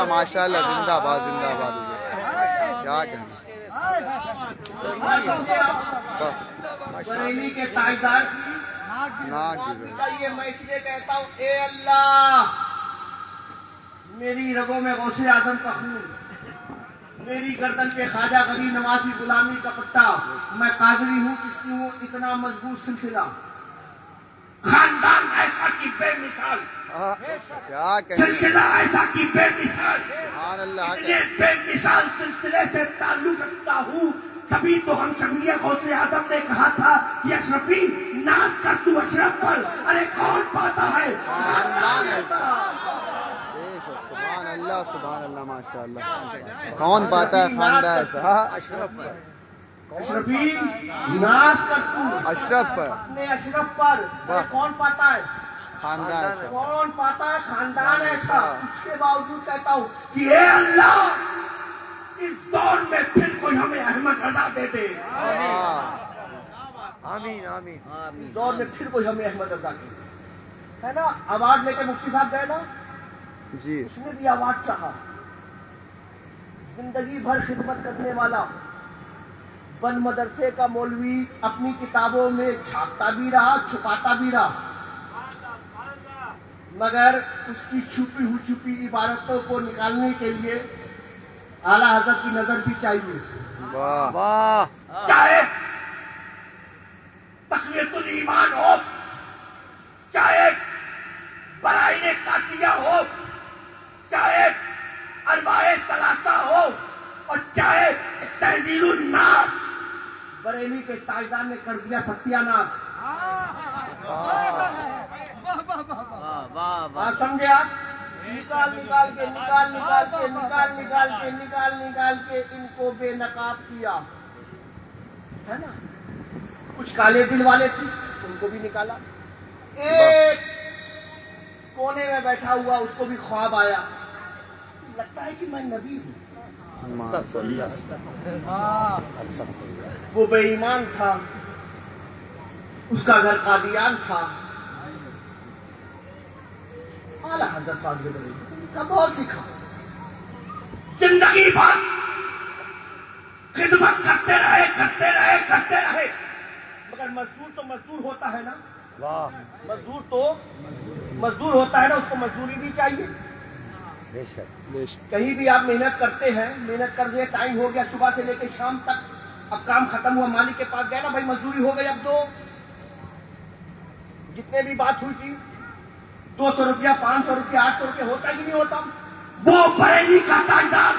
ماشاء اللہ زندہ باد زندہ باد حضور. کیا کہنا. بریلی کے تاجدار کی ناک ناک بھی بھی چاہیے. میں اس لیے کہتا ہوں اے اللہ میری رگوں میں غوث اعظم کا خون میری گردن پہ خواجہ غریب نوازی غلامی کا پٹا. میں قادری ہوں اس لیے ہوں اتنا مضبوط سلسلہ خاندان ایسا کی بے مثال کیا کہنے. سلسلہ ایسا کی بے مثال سبحان اللہ. اتنے بے مثال سلسلے سے تعلق رکھتا ہوں. تبھی تو ہم شمیع غوث اعظم نے کہا تھا کہ اشرفی ناز کر تو اشرف پر. ارے کون پاتا ہے خاندان ایسا. سبحان اللہ ماشاء اللہ. کون پاتا ہے خاندان ایسا. اشرفی ناز کر تو اشرف پر اپنے اشرف پر. ارے کون پاتا ہے خاندان ایسا. کون پاتا ہے خاندان ایسا. اس کے باوجود کہتا ہوں کہ اے اللہ اس دور میں پھر کوئی ہمیں احمد رضا دے دے. آمین آمین اس دور میں پھر کوئی ہمیں احمد رضا دے ہے نا. ایوارڈ لے کے مفتی صاحب گئے نا جی. اس نے بھی ایوارڈ چاہا. زندگی بھر خدمت کرنے والا بند مدرسے کا مولوی اپنی کتابوں میں چھاپتا بھی رہا چھپاتا بھی رہا مگر اس کی چھپی عبارتوں کو نکالنے کے لیے اعلیٰ حضرت کی نظر بھی چاہیے. واہ. واہ. چاہے تقویت الایمان ہو چاہے برائن قاطیہ ہو چاہے ارباء ثلاثہ ہو اور چاہے تحذیر الناس بریلی کے تاجدار نے کر دیا ستیہ ناش. بات سمجھے آپ. نکال کے ان کو بے نقاب کیا ہے نا. کچھ کالے دل والے تھے ان کو بھی نکالا. ایک کونے میں بیٹھا ہوا اس کو بھی خواب آیا لگتا ہے کہ میں نبی ہوں. وہ بے ایمان تھا اس کا گھر قادیان تھا. اعلیٰ حضرت فاضل بریلوی کا بہت لکھا زندگی بھر خدمت کرتے رہے مگر مزدور تو مزدور ہوتا ہے نا. واہ. مزدور تو مزدور ہوتا ہے نا اس کو مزدوری بھی چاہیے. بے شک. کہیں بھی آپ محنت کرتے ہیں محنت کر رہے ٹائم ہو گیا صبح سے لے کے شام تک اب کام ختم ہوا مالک کے پاس گیا نا بھائی مزدوری ہو گئی اب دو. جتنے بھی بات ہوئی تھی 200 روپیہ 500 روپیہ 800 روپیہ ہوتا ہی نہیں ہوتا. وہ بریلی کا تاجدار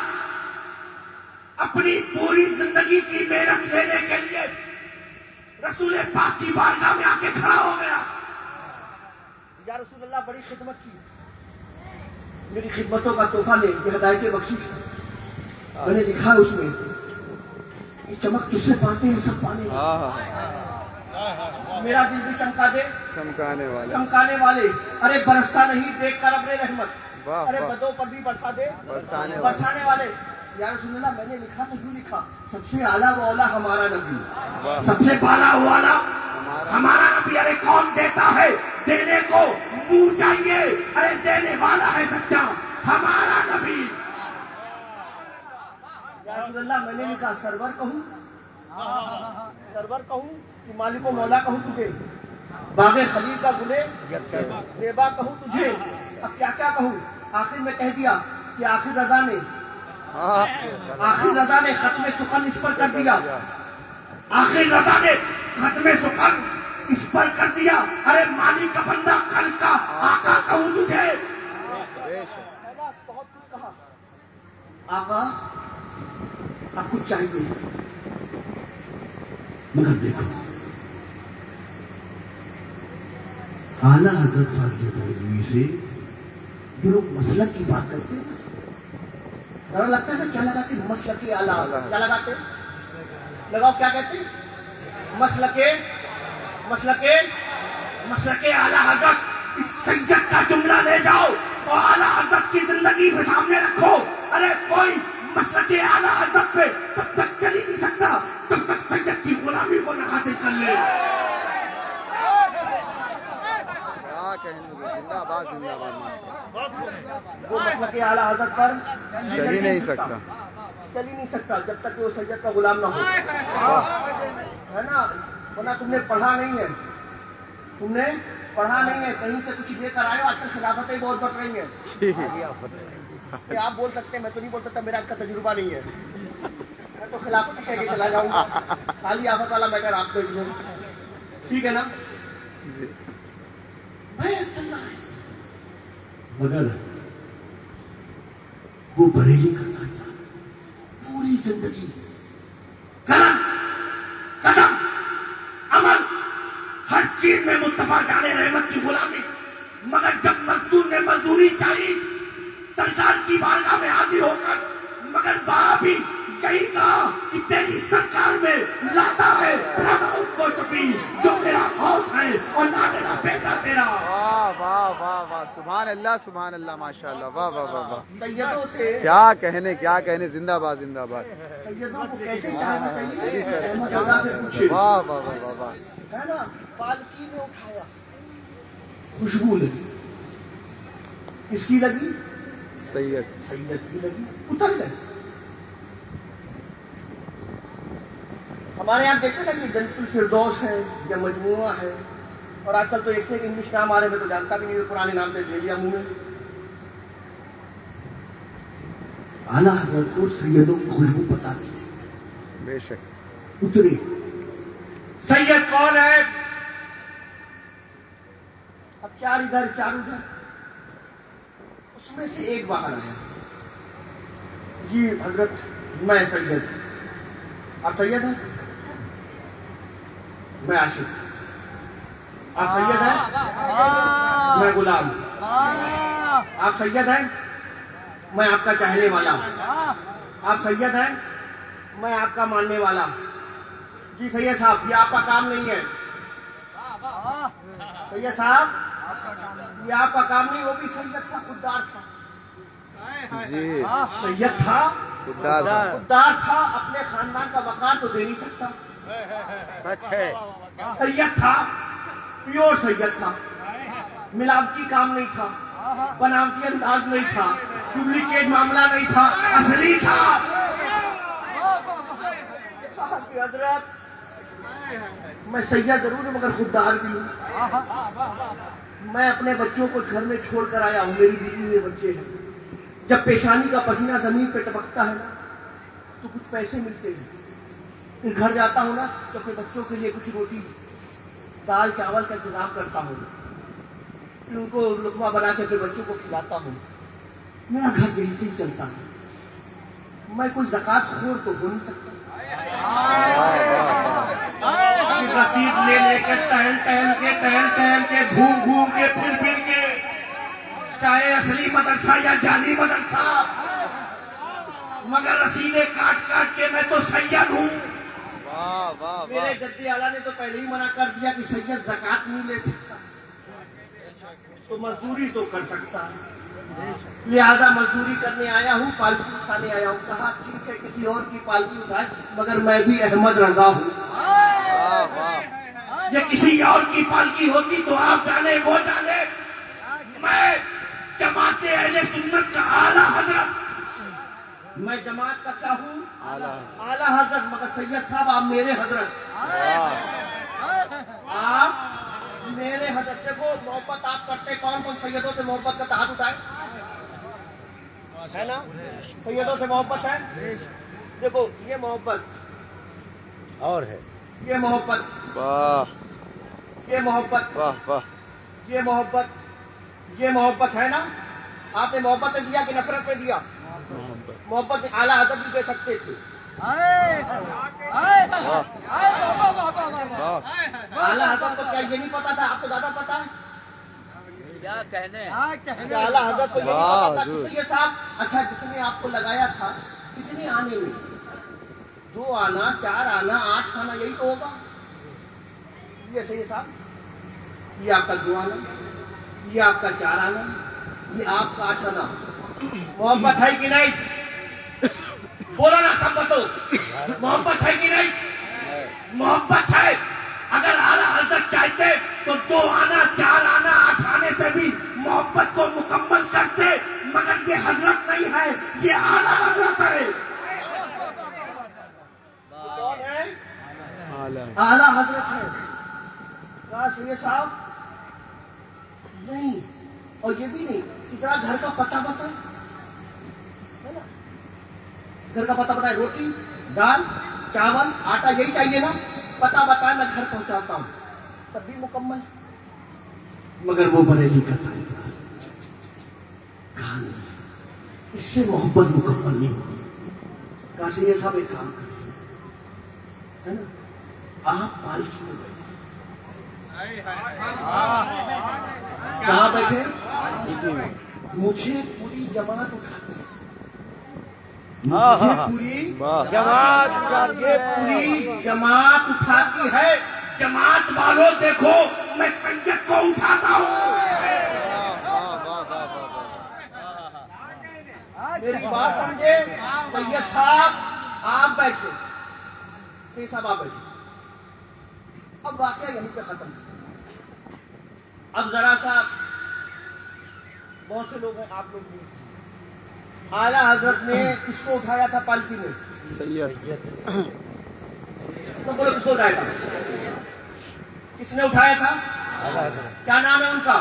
اپنی پوری زندگی کی محنت لینے کے لیے رسول پاک کی بارگاہ میں آ کے کھڑا ہو گیا. یا رسول اللہ بڑی خدمت کی میری خدمتوں کا تحفہ لے یہ ہدایت بخشش ہے. میں نے لکھا اس میں یہ چمک تجھ سے پاتے ہیں سب پانے میرا دل بھی چمکا دے چمکانے والے. ارے برستا نہیں دیکھ کر ابر رحمت. ارے بدوں پر بھی برسا دے برسانے والے. یا رسول اللہ میں نے لکھا تو یوں لکھا سب سے اعلیٰ و اولیٰ ہمارا نبی سب سے بالا والا ہمارا نبی. ارے کون دیتا ہے دینے کو منہ چاہیے. ارے دینے والا ہے سچا ہمارا نبی. یا رسول اللہ میں نے لکھا سرور کہوں کہ مالک و مولا کہوں تجھے باغ خلیل کا گلے زیبا کہوں تجھے. اب کیا کہوں. آخر میں کہہ دیا کہ آخر رضا نے ختم سخن اس پر کر دیا. آخر رضا نے ختم سخن اس پر کر دیا. ارے مالک کا بندہ کل کا آقا کہوں تجھے. بہت کچھ کہا آقا آپ کو چاہیے مگر دیکھو اعلیٰ حضرت فاضل بریلوی سے جو لوگ مسلک کی بات کرتے ہیں ڈر لگتا ہے کیا لگاتے ہیں مسلک اعلیٰ حضرت کیا لگاتے ہیں لگاؤ کیا کہتے ہیں مسلک اعلیٰ حضرت اس سید کا جملہ لے جاؤ اور اعلیٰ حضرت کی زندگی پہ سامنے رکھو ارے کوئی مسلک اعلیٰ حضرت پہ تب تک چل ہی نہیں سکتا جب تک سید کی غلامی کو نہ حاصل کر لے کیا کہنے زندہ باد وہ مسلک اعلیٰ حضرت پر چل ہی نہیں سکتا جب تک کہ وہ سید کا غلام نہ ہو ہے نا ورنہ تم نے پڑھا نہیں ہے کہیں سے کچھ لے کر آئے ہو آج کل خلافتیں بہت بڑھ رہی ہیں کہ آپ بول سکتے ہیں میں تو نہیں بول سکتا میرا اس کا تجربہ نہیں ہے میں تو خلافت کہہ کے چلا جاؤں گا خالی آفت والا میٹر آپ کو ٹھیک ہے نا مگر وہ بریلی کرتا تھا پوری زندگی قدم عمل ہر چیز میں مصطفیٰ جان رحمت کی غلامی مگر جب مزدور نے مزدوری چاہی سرکار کی بارگاہ میں حاضر ہو کر مگر وہاں بھی یہی کہا کہ تیری سرکار میں لاتا ہے کو چپی جو میرا ہوش ہے اور نہ میرا بیٹا تیرا واہ واہ واہ واہ سبحان اللہ ماشاء اللہ واہ واہ واہ واہ سیدوں سے کیا کہنے زندہ باد سیدوں کو کیسے چاہنا چاہیے احمد اللہ سے پوچھے واہ واہ واہ واہ واہ ہے نا پالکی میں اٹھایا خوشبو لگی کس کی لگی سید کی لگی اتر گئے ہمارے یہاں دیکھتے نا کہ جنت الفردوس ہے یا مجموعہ ہے اور آج کل تو ایک سے ایک انگلش نام آ رہے میں تو جانتا بھی نہیں پرانے نام پہ لے لیا منہ میں اعلیٰ حضرت کو سیدوں کی خوشبو پتا تھی بے شک اترے سید کون ہے اب چار ادھر اس میں سے ایک باہر آیا جی حضرت میں سید آپ سید ہیں میں عاشق آپ سید ہیں میں غلام آپ سید ہیں میں آپ کا چاہنے والا آپ سید ہیں میں آپ کا ماننے والا جی سید صاحب یہ آپ کا کام نہیں ہے سید صاحب یہ آپ کا کام نہیں وہ بھی سید تھا خوددار تھا جی سید تھا خوددار تھا اپنے خاندان کا وقار تو دے نہیں سکتا سچ ہے سید تھا پیور سید تھا ملاوٹی کام نہیں تھا بناوٹی انداز نہیں تھا ڈپلیکیٹ معاملہ نہیں تھا اصلی تھا حضرت میں سید ضرور ہوں مگر خوددار بھی ہوں میں اپنے بچوں کو گھر میں چھوڑ کر آیا ہوں میری بیوی میں بچے ہیں جب پیشانی کا پسینہ زمین پہ ٹپکتا ہے نا تو کچھ پیسے ملتے ہیں پھر گھر جاتا ہوں نا تو اپنے بچوں کے لیے کچھ روٹی دال چاول کا انتظام کرتا ہوں پھر ان کو لقمہ بنا کے اپنے بچوں کو کھلاتا ہوں میرا گھر یہی سے ہی چلتا ہے میں کوئی زکوٰۃ خور تو ہو نہیں سکتا رسید لے کے ٹہل کے گھوم کے پھر کے چاہے اصلی مدرسہ یا جعلی مدرسہ مگر رسیدیں کاٹ کے میں تو سید ہوں میرے جدی اعلیٰ نے تو پہلے ہی منع کر دیا کہ سید زکوٰۃ نہیں لے سکتا تو مزدوری تو کر سکتا ہے لہذا مزدوری کرنے آیا ہوں پالکی اٹھانے آیا ہوں کہا ٹھیک ہے کسی اور کی پالکی اٹھائے مگر میں بھی احمد رضا ہوں یہ کسی اور کی پالکی ہوتی تو آپ جانے وہ جانے میں جماعت اہل سنت کا اعلیٰ حضرت میں جماعت کا کیا ہوں اعلیٰ حضرت مگر سید صاحب آپ میرے حضرت آپ میرے حضرت دیکھو محبت آپ کرتے کون سیدوں سے محبت کا ہاتھ اٹھائے ہے نا سیدوں سے محبت ہے دیکھو یہ محبت اور ہے یہ محبت واہ یہ محبت واہ واہ یہ محبت ہے نا آپ نے محبت میں دیا کہ نفرت میں دیا मोहब्बत में आला हजरत भी दे सकते थे। आला हजरत को क्या ये नहीं पता था? आपको ज्यादा पता है क्या कहने कि आला हजरत को ये नहीं वाह, पता था हुजूर। कि ये साहब अच्छा जिसने आपको लगाया था कितनी आने में, 2 आना, 4 आना, 8 आना, यही तो होगा। ये सही है साहब, ये आपका 2 आना, ये आपका 4 आना, ये आपका 8 आना। मोहब्बत है कि नहीं? बोलो ना सब बताओ, मोहब्बत है कि नहीं? मोहब्बत है। अगर आला हजरत चाहते तो 2 आना, 4 आना, 8 आने से भी मोहब्बत को मुकम्मल करते, मगर ये हजरत नहीं है, ये आला हजरत है। कौन है? आला हजरत है। काश ये साहब नहीं, और ये भी नहीं कि तेरा घर का पता बता, है ना? घर का पता बताए, रोटी, दाल, चावल, आटा, यही चाहिए ना? पता बताए, मैं घर पहुंचाता हूं, तब भी मुकम्मल। मगर वो बरेली का तारीफ कहानी, इससे मोहब्बत मुकम्मल नहीं होगी। काश ये साहब एक काम करें, है ना? आप पालकी में बैठे, कहाँ बैठे? मुझे पूरी जमात उठाती है, मुझे पूरी जमात मुझे पूरी जमात उठाती है। जमात वालों देखो, मैं सैयद को उठाता हूँ। मेरी बात समझे? सैयद साहब आप बैठे, सैयद साहब आप बैठे। अब वाकया यहीं पे खत्म। अब जरा सा, बहुत से लोग हैं, आप लोग भी, आला हजरत ने किसको उठाया था पालकी में? सैयद। तो बोलो किसको उठाया था? किसने उठाया था? क्या नाम है उनका?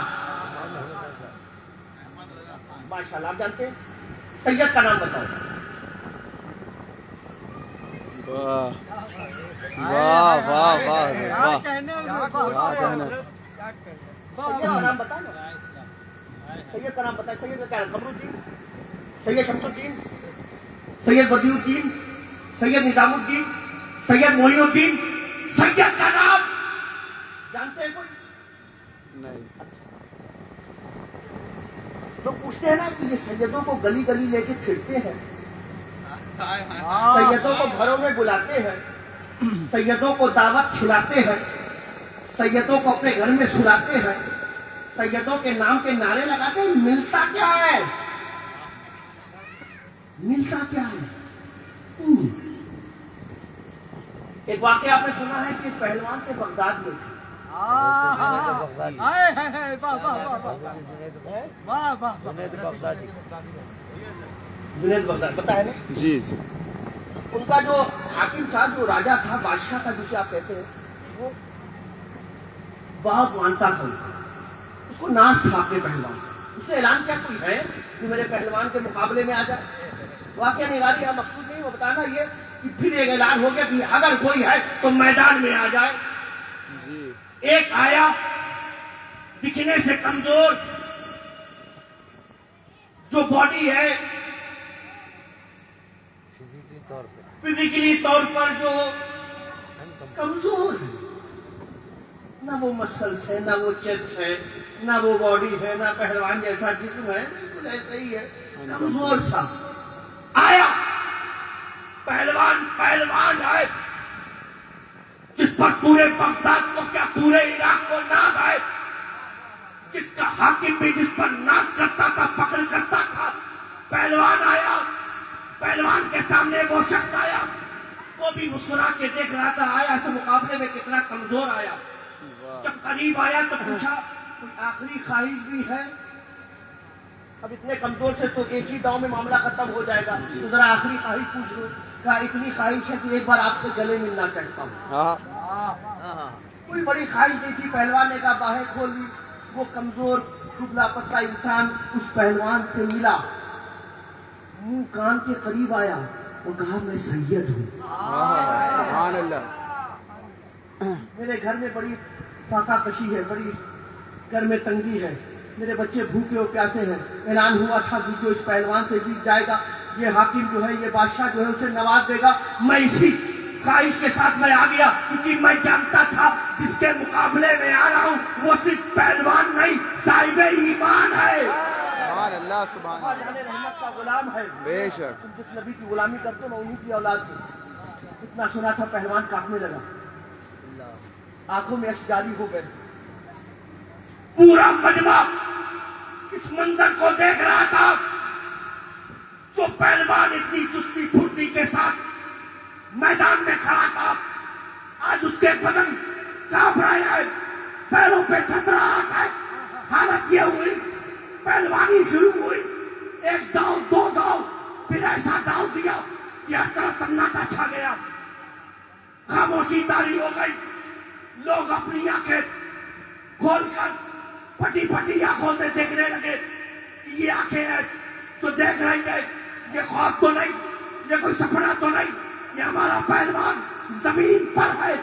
माशाल्लाह, आप जानते हैं? सैयद का नाम बताओ। वाह वाह वाह वाह वाह, सैयद का नाम बताओ ना। सैयद का नाम बताए। सैयद का क्या नाम? कमरुद्दीन, सैयद शमसुद्दीन, सैयद बदियुद्दीन, सैयद निजामुद्दीन, सैयद मोइनुद्दीन। सैयद का नाम जानते हैं कोई? नहीं। लोग पूछते हैं ना कि ये सैयदों को गली गली लेके फिरते हैं, सैयदों को घरों में बुलाते हैं, सैयदों को दावत खिलाते हैं, सैयदों को अपने घर में सुलाते हैं, सैयदों के नाम के नारे लगाते हैं। मिलता क्या है? मिलता क्या है? एक वाकया आपने सुना है कि पहलवान से बगदाद में थे। जुनैद बगदादी पता है ना? जी जी। उनका जो हाकिम था, जो राजा था, बादशाह था, जिसे आप कहते हैं, वो बहुत मानता था उनको, उसको नाज था अपने पहलवान। उसने ऐलान किया, कोई है जो मेरे पहलवान के मुकाबले में आ जाए? वाकया निगारी का मकसूद नहीं, वो बताना ये कि फिर एक ऐलान हो गया कि अगर कोई है तो मैदान में आ जाए। जी। एक आया, दिखने से कमजोर, जो बॉडी है फिजिकली तौर पर जो कमजोर है, ना वो मसल्स है, ना वो चेस्ट है, ना वो बॉडी है, ना पहलवान जैसा जिस्म है, बिल्कुल ऐसा ही है, कमजोर सा। आया पहलवान है, जिस पर पूरे बगदाद को क्या पूरे इराक को नाज है, जिसका हाकिम भी जिस पर नाच करता था, फख्र करता था। पहलवान आया, पहलवान के सामने वो शख्स आया, वो भी मुस्कुरा के देख रहा था। आया तो मुकाबले में कितना कमजोर आया। जब करीब आया तो पूछा, कोई आखिरी ख्वाहिश भी है? अब इतने कमजोर से तो एक ही दांव में मामला खत्म हो जाएगा, तो जरा आखिरी ख्वाहिश पूछ लो। कहा, इतनी ख्वाहिश है कि एक बार आपसे गले मिलना चाहता हूँ। कोई बड़ी ख्वाहिश नहीं थी। पहलवान ने कहा, बाहें खोल ली। वो कमजोर दुबला पतला इंसान उस पहलवान से मिला, मुंह कान के करीब आया और कहा, मैं सैयद हूँ। सुभान अल्लाह। मेरे घर में बड़ी फाका कशी है, बड़ी घर में तंगी है, मेरे बच्चे भूखे और प्यासे हैं। ऐलान हुआ था कि जो इस पहलवान से जीत जाएगा یہ حاکم جو ہے یہ بادشاہ جو ہے اسے نواز دے گا. میں اسی خواہش کے ساتھ میں آ گیا کیونکہ میں جانتا تھا جس کے مقابلے میں آ رہا ہوں وہ صرف پہلوان نہیں صاحب ایمان ہے. سبحان اللہ سبحان اللہ جانے رحمت کا غلام ہے. بے شک تم جس نبی کی غلامی کرتے ہو انہی کی اولاد ہو. اتنا سنا تھا پہلوان کانپنے لگا, آنکھوں میں اشک جاری ہو گئے. پورا مجمع اس منظر کو دیکھ رہا تھا. جو پہلوان اتنی چستی پھرتی کے ساتھ میدان میں کھڑا تھا آج اس کے بدن کانپ رہے ہیں, پیروں پہ تھرتھراہٹ ہے. حالت یہ ہوئی پہلوانی شروع ہوئی, ایک داؤ دو داؤ پھر ایسا داؤ دیا کہ ہر طرف سناٹا چھا گیا, خاموشی طاری ہو گئی. لوگ اپنی آنکھیں کھول کر پھٹی پھٹی آنکھوں سے دیکھنے لگے. یہ آنکھیں ہیں جو دیکھ رہی ہیں, یہ خواب تو نہیں, یہ کوئی سپنا تو نہیں, یہ ہمارا پہلوان زمین پر ہے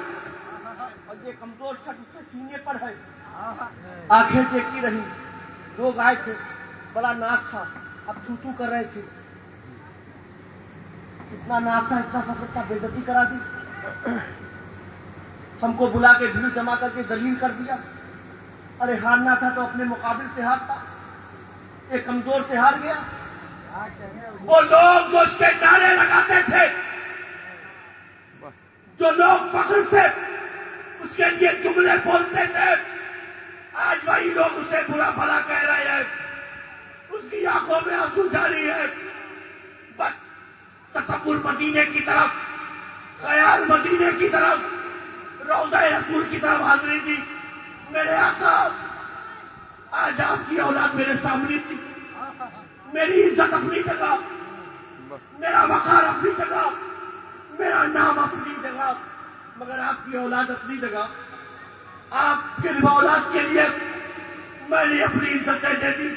اور یہ کمزور شخص اس کے سینے پر ہے. آنکھیں دیکھتی رہی. لوگ آئے تھے, بڑا ناز تھا, اب چھو چھو کر رہے تھے. اتنا ناز تھا, اتنا فخر تھا, بے عزتی کرا دی. ہم کو بلا کے بھیڑ جمع کر کے ذلیل کر دیا. ارے ہارنا تھا تو اپنے مقابل سے ہارتا, ایک کمزور سے ہار گیا. وہ لوگ جو اس کے نعرے لگاتے تھے, جو لوگ فخر سے اس کے لیے جملے بولتے تھے, آج وہی لوگ اسے برا بھلا کہہ رہے ہیں. اس کی آنکھوں میں آنسو جاری ہے. بس تصور مدینے کی طرف, خیال مدینے کی طرف, روضہ رسول کی طرف حاضری دی. میرے آقا آج آپ کی اولاد میرے سامنے تھی. میری عزت اپنی جگہ, میرا وقار اپنی جگہ, میرا نام اپنی جگہ, مگر آپ کی اولاد اپنی جگہ. آپ کے اولاد کے لیے میں نے اپنی عزتیں دے دی.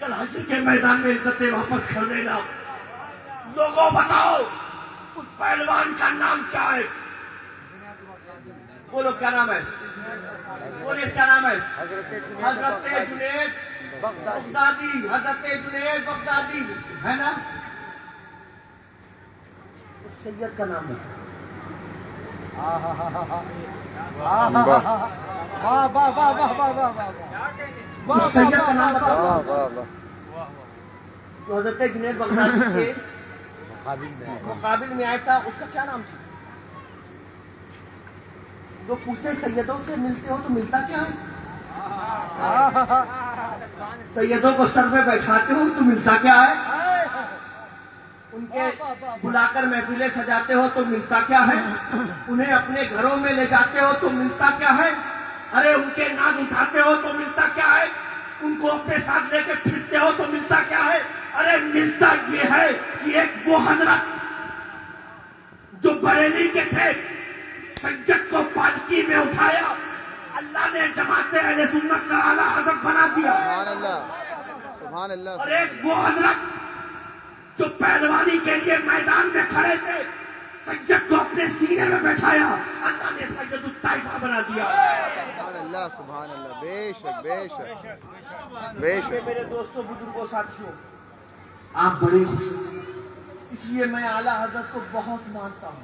کل حشر کے میدان میں عزتیں واپس کر دینا. لوگوں بتاؤ اس پہلوان کا نام کیا ہے؟ بولو کیا نام ہے؟ بولیے کیا نام ہے؟ حضرت جنید بغدادی. حضرت جنید بغدادی ہے نا, اس سید کا نام ہے. اس سید کا نام بتاؤ جو حضرت جنید بغدادی کے مقابل میں آیا تھا, اس کا کیا نام تھا؟ جو پوچھتے سیدوں سے ملتے ہو تو ملتا کیا ہے؟ سیدوں کو سر میں بیٹھاتے ہو تو ملتا کیا ہے؟ ان کے بلا کر محفلیں سجاتے ہو تو ملتا کیا ہے؟ انہیں اپنے گھروں میں لے جاتے ہو تو ملتا کیا ہے؟ ارے ان کے ناز اٹھاتے ہو تو ملتا کیا ہے؟ ان کو اپنے ساتھ لے کے پھرتے ہو تو ملتا کیا ہے؟ ارے ملتا یہ ہے کہ ایک وہ حضرت جو بریلی کے تھے, سجد کو پالکی میں اٹھایا, اللہ نے جماعت اہل سنت کا اعلیٰ حضرت بنا دیا. سبحان اللہ سبحان اللہ. اور ایک وہ حضرت جو پہلوانی کے لیے میدان میں کھڑے تھے, سجد کو اپنے سینے میں بیٹھایا, اللہ نے سجد الطائفہ بنا دیا. سبحان اللہ سبحان اللہ. بے شک بے شک بے شک. میرے دوستوں, بزرگوں, ساتھیوں, آپ بڑے خوش ہیں, اس لیے میں اعلیٰ حضرت کو بہت مانتا ہوں,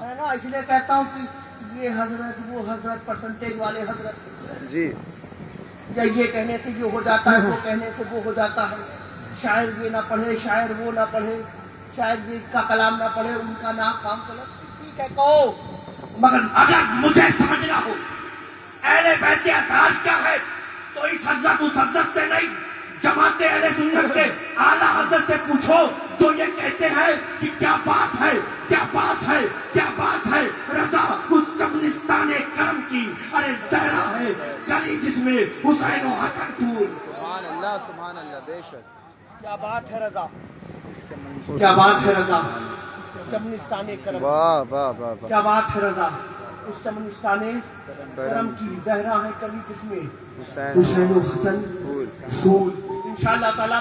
ہے نا. اس لیے کہتا ہوں کہ یہ حضرت وہ حضرت پرسنٹیج والے حضرت جی, یا یہ کہنے سے یہ ہو جاتا ہے, وہ کہنے سے وہ ہو جاتا ہے. شاعر یہ نہ پڑھے, شاعر وہ نہ پڑھے, شاعر یہ کا کلام نہ پڑھے, ان کا نام کام غلط. ٹھیک ہے کہو, مگر اگر مجھے سمجھنا ہو اہل بیت اطہار کیا ہے تو اس حضرت اس حضرت سے نہیں, جماعت اہل سنت کے اعلیٰ حضرت سے پوچھو جو یہ کہتے ہیں کہ کیا بات ہے, کیا بات ہے, کیا بات ہے. رضا اس چمنستان کرم کی, ارے زہرا ہے گلی جس میں حسین و حسن پھول. سبحان اللہ سبحان اللہ. بے شک. کیا بات ہے رضا, کیا بات ہے رضا اس چمنستان کرم. واہ واہ واہ واہ. کیا بات ہے رضا اس چمنستان کرم کی, زہرا ہے کلی جس میں حسین حسین و حسن پھول. پھول. انشاءاللہ تعالی